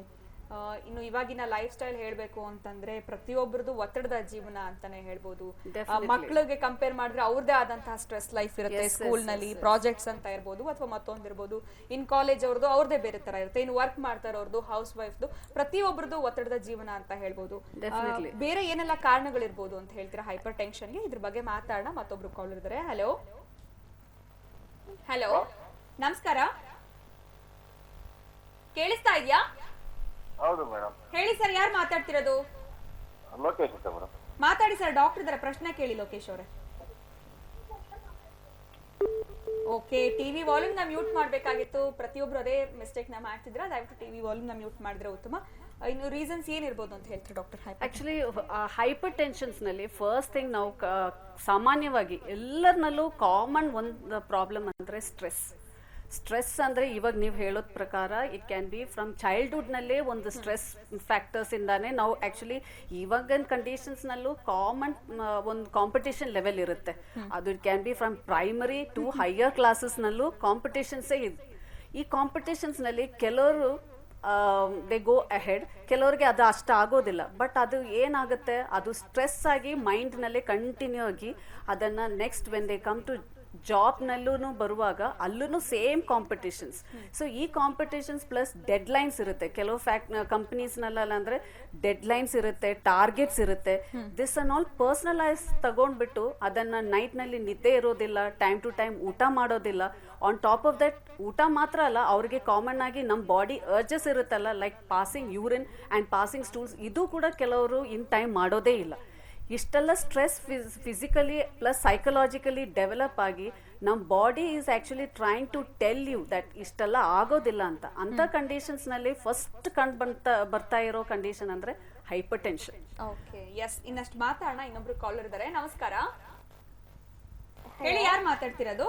ಇನ್ನು ಇವಾಗಿನ ಲೈಫ್ ಸ್ಟೈಲ್ ಹೇಳ್ಬೇಕು ಅಂತಂದ್ರೆ ಪ್ರತಿಯೊಬ್ಬರದು ಒತ್ತಡದ ಜೀವನ ಅಂತಾನೆ ಹೇಳ್ಬೋದು. ಮಕ್ಕಳಿಗೆ ಕಂಪೇರ್ ಮಾಡಿದ್ರೆ ಅವ್ರದೇ ಆದಂತಹ ಸ್ಟ್ರೆಸ್ ಲೈಫ್ ಇರುತ್ತೆ. ಸ್ಕೂಲ್ ನಲ್ಲಿ ಪ್ರಾಜೆಕ್ಟ್ಸ್ ಅಂತ ಇರ್ಬೋದು ಅಥವಾ ಮತ್ತೊಂದಿರ್ಬೋದು. ಇನ್ ಕಾಲೇಜ್ ಅವ್ರದ್ದು ಬೇರೆ ತರ ಇರುತ್ತೆ. ಇನ್ನು ವರ್ಕ್ ಮಾಡ್ತಾ ಇರೋರ್ದು, ಹೌಸ್ ವೈಫ್ದು, ಪ್ರತಿಯೊಬ್ಬರದು ಒತ್ತಡದ ಜೀವನ ಅಂತ ಹೇಳ್ಬೋದು. ಬೇರೆ ಏನೆಲ್ಲ ಕಾರಣಗಳಿರ್ಬೋದು ಅಂತ ಹೇಳ್ತೀರಾ ಹೈಪರ್ ಟೆನ್ಷನ್ಗೆ? ಇದ್ರ ಬಗ್ಗೆ ಮಾತಾಡೋಣ. ಮತ್ತೊಬ್ರು ಕಾಲ್ ಇದ್ದಾರೆ. ಹಲೋ ಹಲೋ, ನಮಸ್ಕಾರ, ಕೇಳಿಸ್ತಾ ಇದ್ಯಾ? ಹೌದು ಮೇಡಮ್. ಹೇಳಿ ಸರ್, ಯಾರು ಮಾತಾಡ್ತಿರೋದು? ಲೋಕೇಶ್ ಅಂತ ಮೇಡಮ್. ಮಾತಾಡಿ ಸರ್, ಡಾಕ್ಟರ್ ಇದಾರೆ, ಪ್ರಶ್ನೆ ಕೇಳಿ ಲೋಕೇಶ್ ಅವರೇ. ಓಕೆ, ಟಿವಿ ವಾಲ್ಯೂಮ್ ನ ಮ್ಯೂಟ್ ಮಾಡ್ಬೇಕಾಗಿತ್ತು. ಪ್ರತಿಯೊಬ್ರು ಅದೇ ಮಿಸ್ಟೇಕ್ ನ ಮಾಡ್ತಿದ್ರ. ದಯವಿಟ್ಟು ಟಿವಿ ವಾಲ್ಯೂಮ್ ನ ಮ್ಯೂಟ್ ಮಾಡಿದ್ರೆ ಉತ್ತಮ. ಇನ್ನು ರೀಸನ್ಸ್ ಏನಿರ್ಬೋದು ಅಂತ ಹೇಳ್ತಾರೆ ಡಾಕ್ಟರ್? ಆಕ್ಚುಲಿ ಹೈಪರ್ ಟೆನ್ಷನ್ಸ್ನಲ್ಲಿ ಫಸ್ಟ್ ಥಿಂಗ್ ನಾವು ಸಾಮಾನ್ಯವಾಗಿ ಎಲ್ಲರನ್ನಲ್ಲೂ ಕಾಮನ್ ಒಂದು ಪ್ರಾಬ್ಲಮ್ ಅಂದರೆ ಸ್ಟ್ರೆಸ್ ಅಂದರೆ ಇವಾಗ ನೀವು ಹೇಳೋದ್ ಪ್ರಕಾರ ಇಟ್ ಕ್ಯಾನ್ ಬಿ ಫ್ರಮ್ ಚೈಲ್ಡ್ಹುಡ್ನಲ್ಲೇ ಒಂದು ಸ್ಟ್ರೆಸ್ ಫ್ಯಾಕ್ಟರ್ಸಿಂದಾನೇ ನಾವು ಆ್ಯಕ್ಚುಲಿ ಇವಾಗಿನ ಕಂಡೀಷನ್ಸ್ನಲ್ಲೂ ಕಾಮನ್ ಒಂದು ಕಾಂಪಿಟೇಷನ್ ಲೆವೆಲ್ ಇರುತ್ತೆ. ಅದು it can be from primary to higher ಕ್ಲಾಸಸ್ನಲ್ಲೂ ಕಾಂಪಿಟೇಷನ್ಸೇ ಇದೆ. ಈ ಕಾಂಪಿಟೇಷನ್ಸ್ನಲ್ಲಿ ಕೆಲವರು ದೇ ಗೋ ಅಹೆಡ್, ಕೆಲವ್ರಿಗೆ ಅದು ಅಷ್ಟು ಆಗೋದಿಲ್ಲ. ಬಟ್ ಅದು ಏನಾಗುತ್ತೆ, ಅದು ಸ್ಟ್ರೆಸ್ ಆಗಿ ಮೈಂಡ್ನಲ್ಲೇ ಕಂಟಿನ್ಯೂ ಆಗಿ ಅದನ್ನು next when they come to ಜಾಬ್ನಲ್ಲೂ ಬರುವಾಗ ಅಲ್ಲೂ ಸೇಮ್ ಕಾಂಪಿಟೇಷನ್ಸ್. ಸೊ ಈ ಕಾಂಪಿಟೇಷನ್ಸ್ ಪ್ಲಸ್ ಡೆಡ್ಲೈನ್ಸ್ ಇರುತ್ತೆ. ಕೆಲವು ಕಂಪನೀಸ್ನಲ್ಲ ಅಂದರೆ ಡೆಡ್ಲೈನ್ಸ್ ಇರುತ್ತೆ, ಟಾರ್ಗೆಟ್ಸ್ ಇರುತ್ತೆ. ದಿಸ್ ಅನ್ ಆಲ್ ಪರ್ಸನಲೈಸ್ ತಗೊಂಡ್ಬಿಟ್ಟು ಅದನ್ನು ನೈಟ್ನಲ್ಲಿ ನಿದ್ದೆ ಇರೋದಿಲ್ಲ, ಟೈಮ್ ಟು ಟೈಮ್ ಊಟ ಮಾಡೋದಿಲ್ಲ. ಆನ್ ಟಾಪ್ ಆಫ್ ದಟ್ ಊಟ ಮಾತ್ರ ಅಲ್ಲ, ಅವ್ರಿಗೆ ಕಾಮನ್ ಆಗಿ ನಮ್ಮ ಬಾಡಿ ಅರ್ಜಸ್ ಇರುತ್ತಲ್ಲ, like passing urine and passing stools, ಇದು ಕೂಡ ಕೆಲವರು ಇನ್ ಟೈಮ್ ಮಾಡೋದೇ ಇಲ್ಲ. ಇಷ್ಟೆಲ್ಲ stress physically plus psychologically develop ಆಗಿ ನಮ್ಮ body is actually trying to tell you that ಇಷ್ಟೆಲ್ಲ ಆಗೋದಿಲ್ಲ ಅಂತ. ಅಂಥ ಕಂಡೀಷನ್ಸ್ನಲ್ಲಿ ಫಸ್ಟ್ ಬರ್ತಾ ಇರೋ ಕಂಡೀಷನ್ ಅಂದರೆ ಹೈಪರ್ ಟೆನ್ಷನ್. ಓಕೆ, ಎಸ್, ಇನ್ನಷ್ಟು ಮಾತಾಡೋಣ. ಇನ್ನೊಬ್ರು ಕಾಲರ್ ಇದ್ದಾರೆ. ನಮಸ್ಕಾರ, ಹೇಳಿ, ಯಾರು ಮಾತಾಡ್ತಿರೋದು?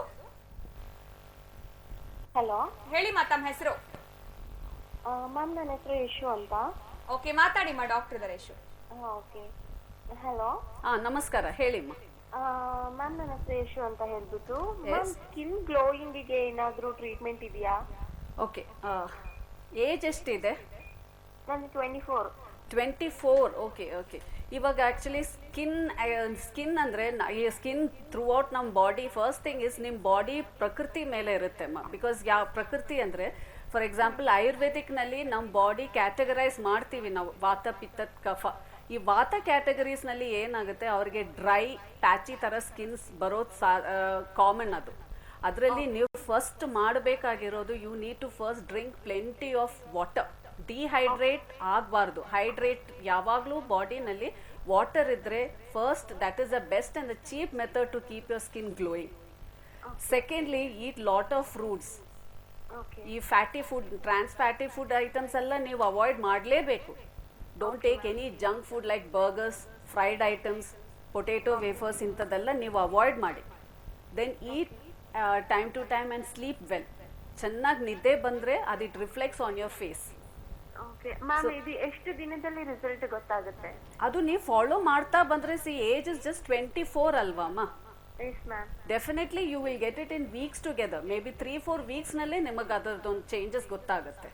ಹಲೋ, ಹೇಳಿ ಮಾ, ತಮ್ಮ ಹೆಸರು? ಮ್ಯಾಮ್ ನನ್ನ ಹೆಸರು ಯಶು ಅಂತ. ಓಕೆ, ಮಾತಾಡಿ ಮಾ, ಡಾಕ್ಟರ್ ಇದ್ದಾರೆ ಯಶು. Okay, hello. ನಮಸ್ಕಾರ, ಹೇಳಿ ಮಾ. ಮ್ಯಾಮ್ ನನ್ನ ಹೆಸರು ಯಶು ಅಂತ ಹೇಳ್ಬಿಟ್ಟು. ಮ್ಯಾಮ್ ಸ್ಕಿನ್ ಗ್ಲೋಯಿಂಗಿಗೆ ಏನಾದರೂ ಟ್ರೀಟ್ಮೆಂಟ್ ಇದೆಯಾ? ಓಕೆ, ಏಜ್ ಎಷ್ಟಿದೆ? ನಾನು 24. 24. Okay okay. ಇವಾಗ ಆ್ಯಕ್ಚುಲಿ ಸ್ಕಿನ್ ಅಂದರೆ ಈ ಸ್ಕಿನ್ ಥ್ರೂ ಔಟ್ ನಮ್ಮ ಬಾಡಿ ಫಸ್ಟ್ ಥಿಂಗ್ ಇಸ್ ನಿಮ್ಮ ಬಾಡಿ ಪ್ರಕೃತಿ ಮೇಲೆ ಇರುತ್ತೆ ಅಮ್ಮ. ಬಿಕಾಸ್ ಯಾವ ಪ್ರಕೃತಿ ಅಂದರೆ, ಫಾರ್ ಎಕ್ಸಾಂಪಲ್ ಆಯುರ್ವೇದಿಕ್ನಲ್ಲಿ ನಮ್ಮ ಬಾಡಿ ಕ್ಯಾಟಗರೈಸ್ ಮಾಡ್ತೀವಿ ನಾವು, ವಾತ ಪಿತ್ತ ಕಫ. ಈ ವಾತ ಕ್ಯಾಟಗರೀಸ್ನಲ್ಲಿ ಏನಾಗುತ್ತೆ, ಅವ್ರಿಗೆ ಡ್ರೈ ಪ್ಯಾಚಿ ಥರ ಸ್ಕಿನ್ಸ್ ಬರೋದು ಕಾಮನ್. ಅದರಲ್ಲಿ ನೀವು ಫಸ್ಟ್ ಮಾಡಬೇಕಾಗಿರೋದು, you need to first drink plenty of water. Dehydrate ಆಗಬಾರ್ದು. ಹೈಡ್ರೇಟ್ ಯಾವಾಗಲೂ ಬಾಡಿನಲ್ಲಿ ವಾಟರ್ ಇದ್ದರೆ first, that is the best and the cheap method to keep your skin glowing. Secondly, eat lot of fruits. ಈ fatty food, trans fatty food items ಎಲ್ಲ ನೀವು avoid ಮಾಡಲೇಬೇಕು. Don't take any junk food like burgers, fried items, potato wafers, ಇಂಥದ್ದೆಲ್ಲ ನೀವು avoid ಮಾಡಿ. Then eat time to time and sleep well. ಚೆನ್ನಾಗಿ ನಿದ್ದೆ ಬಂದರೆ ಅದು it reflects on your face. Okay ma'am, ಇದು ಎಷ್ಟು ದಿನದಲ್ಲಿ ರಿಸಲ್ಟ್ ಗೊತ್ತಾಗುತ್ತೆ? ಅದು ನೀವು ಫಾಲೋ ಮಾಡ್ತಾ ಬಂದರೆ, ಸಿ ಏಜ್ ಇಸ್ ಜಸ್ಟ್ 24 ಅಲ್ವಾ ಅಮ್ಮ? Yes ma'am. Definitely you will get it in weeks together. Maybe 3-4 ವೀಕ್ಸ್ನಲ್ಲೇ ನಿಮಗೆ ಅದರದೊಂದು ಚೇಂಜಸ್ ಗೊತ್ತಾಗುತ್ತೆ.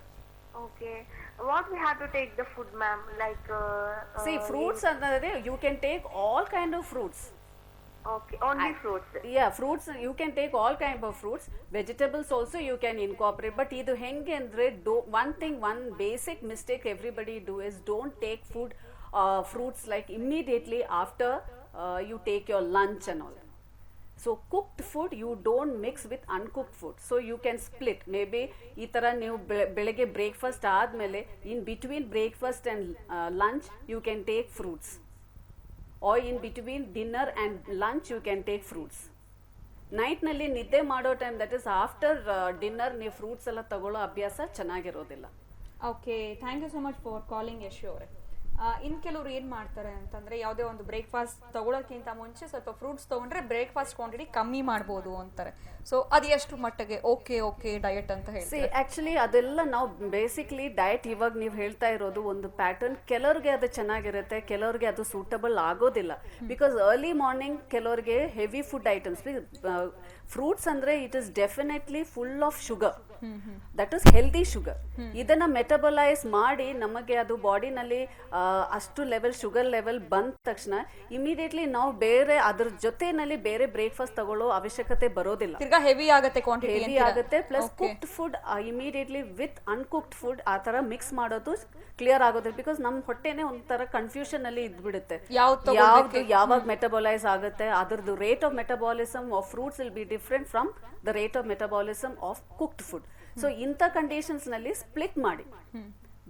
Okay, what we have to take the food ma'am, like see fruits ಅಂದರೆ you can take all kind of fruits. Okay, only fruits? Yeah, fruits you can take all kind of fruits. Vegetables also you can incorporate. But idu henge andre, one basic mistake everybody do is don't take fruits like immediately after you take your lunch and all. So cooked food you don't mix with uncooked food. So you can split. Maybe ಈ ಥರ ನೀವು ಬೆಳಗ್ಗೆ breakfast ಆದಮೇಲೆ in between breakfast and lunch you can take fruits. Or in between dinner and lunch you can take fruits. ನೈಟ್ನಲ್ಲಿ ನಿದ್ದೆ ಮಾಡೋ time, that is after dinner, ನೀವು fruits ಎಲ್ಲ ತಗೊಳ್ಳೋ ಅಭ್ಯಾಸ ಚೆನ್ನಾಗಿರೋದಿಲ್ಲ. Okay, thank you so much for calling Yashu ಅವರೇ. ಇನ್ ಕೆಲವರು ಏನ್ ಮಾಡ್ತಾರೆ ಅಂತಂದ್ರೆ ಯಾವುದೇ ಒಂದು ಬ್ರೇಕ್ಫಾಸ್ಟ್ ತಗೊಳಕ್ಕಿಂತ ಮುಂಚೆ ಸ್ವಲ್ಪ ಫ್ರೂಟ್ಸ್ ತಗೊಂಡ್ರೆ ಬ್ರೇಕ್ಫಾಸ್ಟ್ ಕ್ವಾಂಟಿಟಿ ಕಮ್ಮಿ ಮಾಡ್ಬೋದು ಅಂತಾರೆ. ಸೊ ಅದು ಎಷ್ಟು ಮಟ್ಟಿಗೆ ಓಕೆ ಡಯಟ್ ಅಂತ ಹೇಳಿ? ಆಕ್ಚುಲಿ ಅದೆಲ್ಲ ನಾವು ಬೇಸಿಕ್ಲಿ ಡಯಟ್ ಇವಾಗ ನೀವು ಹೇಳ್ತಾ ಇರೋದು ಒಂದು ಪ್ಯಾಟರ್ನ್. ಕೆಲವ್ರಿಗೆ ಅದು ಚೆನ್ನಾಗಿರುತ್ತೆ, ಕೆಲವ್ರಿಗೆ ಅದು ಸೂಟಬಲ್ ಆಗೋದಿಲ್ಲ. ಬಿಕಾಸ್ ಅರ್ಲಿ ಮಾರ್ನಿಂಗ್ ಕೆಲವ್ರಿಗೆ ಹೆವಿ ಫುಡ್ ಐಟಮ್ಸ್, ಫ್ರೂಟ್ಸ್ ಅಂದ್ರೆ it is definitely full of sugar, that is healthy sugar. ಇದನ್ನ ಮೆಟಬಲೈಸ್ ಮಾಡಿ ನಮಗೆ ಅದು ಬಾಡಿನಲ್ಲಿ ಅಷ್ಟು ಲೆವೆಲ್ ಶುಗರ್ ಲೆವೆಲ್ ಬಂದ ತಕ್ಷಣ ಇಮಿಡಿಯೇಟ್ಲಿ ನಾವು ಬೇರೆ ಅದ್ರ ಜೊತೆನಲ್ಲಿ ಬೇರೆ ಬ್ರೇಕ್ಫಾಸ್ಟ್ ತಗೊಳ್ಳೋ ಅವಶ್ಯಕತೆ ಬರೋದಿಲ್ಲ. ಹೆವಿ ಆಗುತ್ತೆ, ಕ್ವಾಂಟಿಟಿ ಹೆವಿ ಆಗುತ್ತೆ. Plus cooked food immediately with uncooked food ಆ ತರ ಮಿಕ್ಸ್ ಮಾಡೋದು ಕ್ಲಿಯರ್ ಆಗೋದಿಲ್ಲ. ಬಿಕಾಸ್ ನಮ್ ಹೊಟ್ಟೆನೆ ಒಂಥರ ಕನ್ಫ್ಯೂಷನ್ ಅಲ್ಲಿ ಇದ್ಬಿಡುತ್ತೆ, ಯಾವ್ದು ಯಾವಾಗ ಮೆಟಬಲೈಸ್ ಆಗುತ್ತೆ. ಅದ್ರದ್ದು rate of metabolism of fruits will be different from the rate of metabolism of cooked food. So ಇಂಥ ಕಂಡೀಷನ್ಸ್ ನಲ್ಲಿ ಸ್ಪ್ಲಿಟ್ ಮಾಡಿ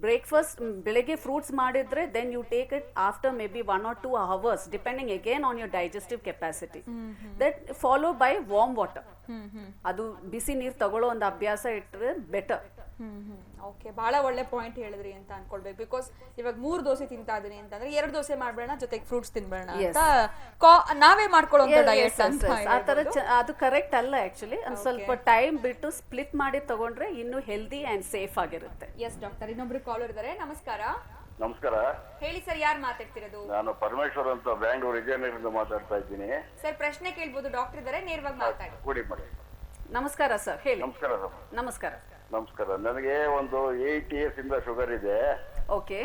ಬ್ರೇಕ್ಫಾಸ್ಟ್ ಬೆಳಗ್ಗೆ ಫ್ರೂಟ್ಸ್ ಮಾಡಿದ್ರೆ then you take it after maybe 1 or 2 hours depending again on your digestive capacity. That follow by warm water. ಅದು ಬಿಸಿ ನೀರು ತಗೊಳ್ಳೋ ಒಂದು ಅಭ್ಯಾಸ ಇಟ್ಟರೆ ಬೆಟರ್. ಓಕೆ, ಬಹಳ ಒಳ್ಳೆ ಪಾಯಿಂಟ್ ಹೇಳಿದ್ರಿ ಅಂತ ಅನ್ಕೊಳ್ಬೇಕು. ಬಿಕಾಸ್ ಇವಾಗ 3 ದೋಸೆ ತಿಂತಾ ಇದೀನಿ ಅಂತಂದ್ರೆ 2 ದೋಸೆ ಮಾಡ್ಬೇಡ, ಜೊತೆಗೆ ಫ್ರೂಟ್ಸ್ ತಿನ್ಬೇಡ ಅಂತ ನಾವೇ ಮಾಡ್ಕೊಳ್ಳೋ ಡಯಟ್ ಅಂತ. ಆ ತರ ಅದು ಕರೆಕ್ಟ್ ಅಲ್ಲ ಆಕ್ಚುಲಿ. ಸ್ವಲ್ಪ ಟೈಮ್ ಬಿಟ್ಟು ಸ್ಪ್ಲಿಟ್ ಮಾಡಿ ತಗೊಂಡ್ರೆ ಇನ್ನು ಹೆಲ್ದಿ ಅಂಡ್ ಸೇಫ್ ಆಗಿರುತ್ತೆ. ಎಸ್ ಡಾಕ್ಟರ್, ಇನ್ನೊಬ್ರು ಕಾಲರ್ ಇದ್ದಾರೆ. ನಮಸ್ಕಾರ. ನಮಸ್ಕಾರ. ಹೇಳಿ ಸರ್, ಯಾರು ಮಾತಾಡ್ತಿರೋದು? ನಾನು ಪರಮೇಶ್ವರ್ ಅಂತ ಬ್ಯಾಂಗ್ಳೂರ್ ವಿಜಯನಗರದಿಂದ ಮಾತಾಡ್ತಾ ಇದ್ದೀನಿ. ಸರ್ ಪ್ರಶ್ನೆ ಕೇಳ್ಬೋದು, ಡಾಕ್ಟರ್ ಇದ್ದಾರೆ, ನೇರವಾಗಿ ಮಾತಾಡಿ. ಕೂಡಿ ಮಾಡಿ. ನಮಸ್ಕಾರ ಸರ್, ಹೇಳಿ. ನಮಸ್ಕಾರ ಸರ್. ನಮಸ್ಕಾರ. ನಮಸ್ಕಾರ. ನನಗೆ ಒಂದು 8 years ಇಂದ ಶುಗರ್ ಇದೆ. ಓಕೆ.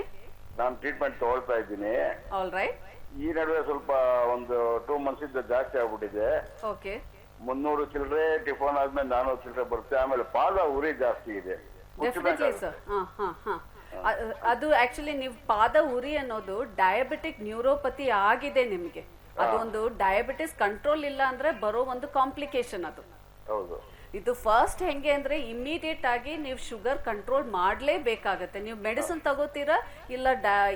ನಾನು ಟ್ರೀಟ್ಮೆಂಟ್ ತಗೊಳ್ತಾ ಇದ್ದೀನಿ. All right. ಈ ನಡುವೆ ಸ್ವಲ್ಪ ಒಂದು 2 months ಇಂದ ಜಾಸ್ತಿ ಆಗ್ಬಿಟ್ಟಿದೆ. ಓಕೆ. 300 ಚಿಲ್ಲರೆ ಟಿಫನ್ ಆದ್ಮೇಲೆ 400 ಚಿಲ್ಲರೆ ಬರುತ್ತೆ. ಆಮೇಲೆ ಪಾದ ಉರಿ ಜಾಸ್ತಿ ಇದೆ. Definitely sir. ಅದು ಆಕ್ಚುಲಿ ನೀವು ಪಾದ ಉರಿ ಅನ್ನೋದು ಡಯಾಬಿಟಿಕ್ ನ್ಯೂರೋಪತಿ ಆಗಿದೆ ನಿಮಗೆ. ಅದೊಂದು ಡಯಾಬಿಟಿಸ್ ಕಂಟ್ರೋಲ್ ಇಲ್ಲ ಅಂದ್ರೆ ಬರೋ ಒಂದು ಕಾಂಪ್ಲಿಕೇಶನ್ ಅದು. ಹೌದು. ಇದು ಫಸ್ಟ್ ಹೆಂಗೆ ಅಂದ್ರೆ ಇಮಿಡಿಯೇಟ್ ಆಗಿ ನೀವು ಶುಗರ್ ಕಂಟ್ರೋಲ್ ಮಾಡ್ಲೇಬೇಕಾಗತ್ತೆ. ನೀವು ಮೆಡಿಸಿನ್ ತಗೋತೀರಾ ಇಲ್ಲ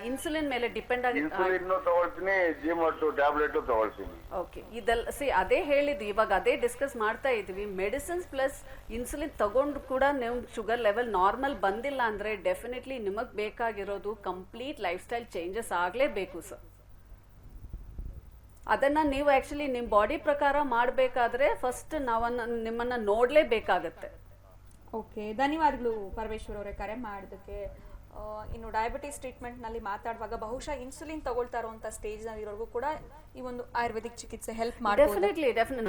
ಇನ್ಸುಲಿನ್ ಮೇಲೆ ಡಿಪೆಂಡ್ ಆಗಿ? ಇನ್ಸುಲಿನ್ ತಗೊಳ್ತೀನಿ, ಜಿಮೋಟು ಟ್ಯಾಬ್ಲೆಟ್ ತಗೊಳ್ತೀನಿ. ಓಕೆ, ಇದೆಲ್ಲ ಅದೇ ಹೇಳಿದ್ವಿ, ಇವಾಗ ಅದೇ ಡಿಸ್ಕಸ್ ಮಾಡ್ತಾ ಇದೀವಿ. ಮೆಡಿಸಿನ್ಸ್ ಪ್ಲಸ್ ಇನ್ಸುಲಿನ್ ತಗೊಂಡು ಕೂಡ ನೀವು ಶುಗರ್ ಲೆವೆಲ್ ನಾರ್ಮಲ್ ಬಂದಿಲ್ಲ ಅಂದ್ರೆ ಡೆಫಿನೆಟ್ಲಿ ನಿಮಗ್ ಬೇಕಾಗಿರೋದು ಕಂಪ್ಲೀಟ್ ಲೈಫ್ ಸ್ಟೈಲ್ ಚೇಂಜಸ್ ಆಗ್ಲೇಬೇಕು ಸರ್. ಅದನ್ನ ನೀವು ಆಕ್ಚುಲಿ ನಿಮ್ಮ ಬಾಡಿ ಪ್ರಕಾರ ಮಾಡಬೇಕಾದ್ರೆ ಫಸ್ಟ್ ನಿಮ್ಮನ್ನ ನೋಡ್ಲೇಬೇಕಾಗತ್ತೆ. ಓಕೆ, ಧನ್ಯವಾದಗಳು ಪರಮೇಶ್ವರ್ ಅವರೇ ಕರೆ ಮಾಡೋದಕ್ಕೆ. ಇನ್ನು ಡಯಾಬಿಟಿಸ್ ಟ್ರೀಟ್ಮೆಂಟ್ ನಲ್ಲಿ ಮಾತಾಡುವಾಗ ಬಹುಶಃ ಇನ್ಸುಲಿನ್ ತಗೊಳ್ತಾ ಇರುವಂತ ಸ್ಟೇಜ್ ನಲ್ಲಿ ಇರೋರ್ಗೂ ಕೂಡ ಈ ಒಂದು ಆಯುರ್ವೇದಿಕ್ ಚಿಕಿತ್ಸೆ ಹೆಲ್ಪ್ ಮಾಡ್ಬೋದು. ಡೆಫಿನೆಟ್ಲಿ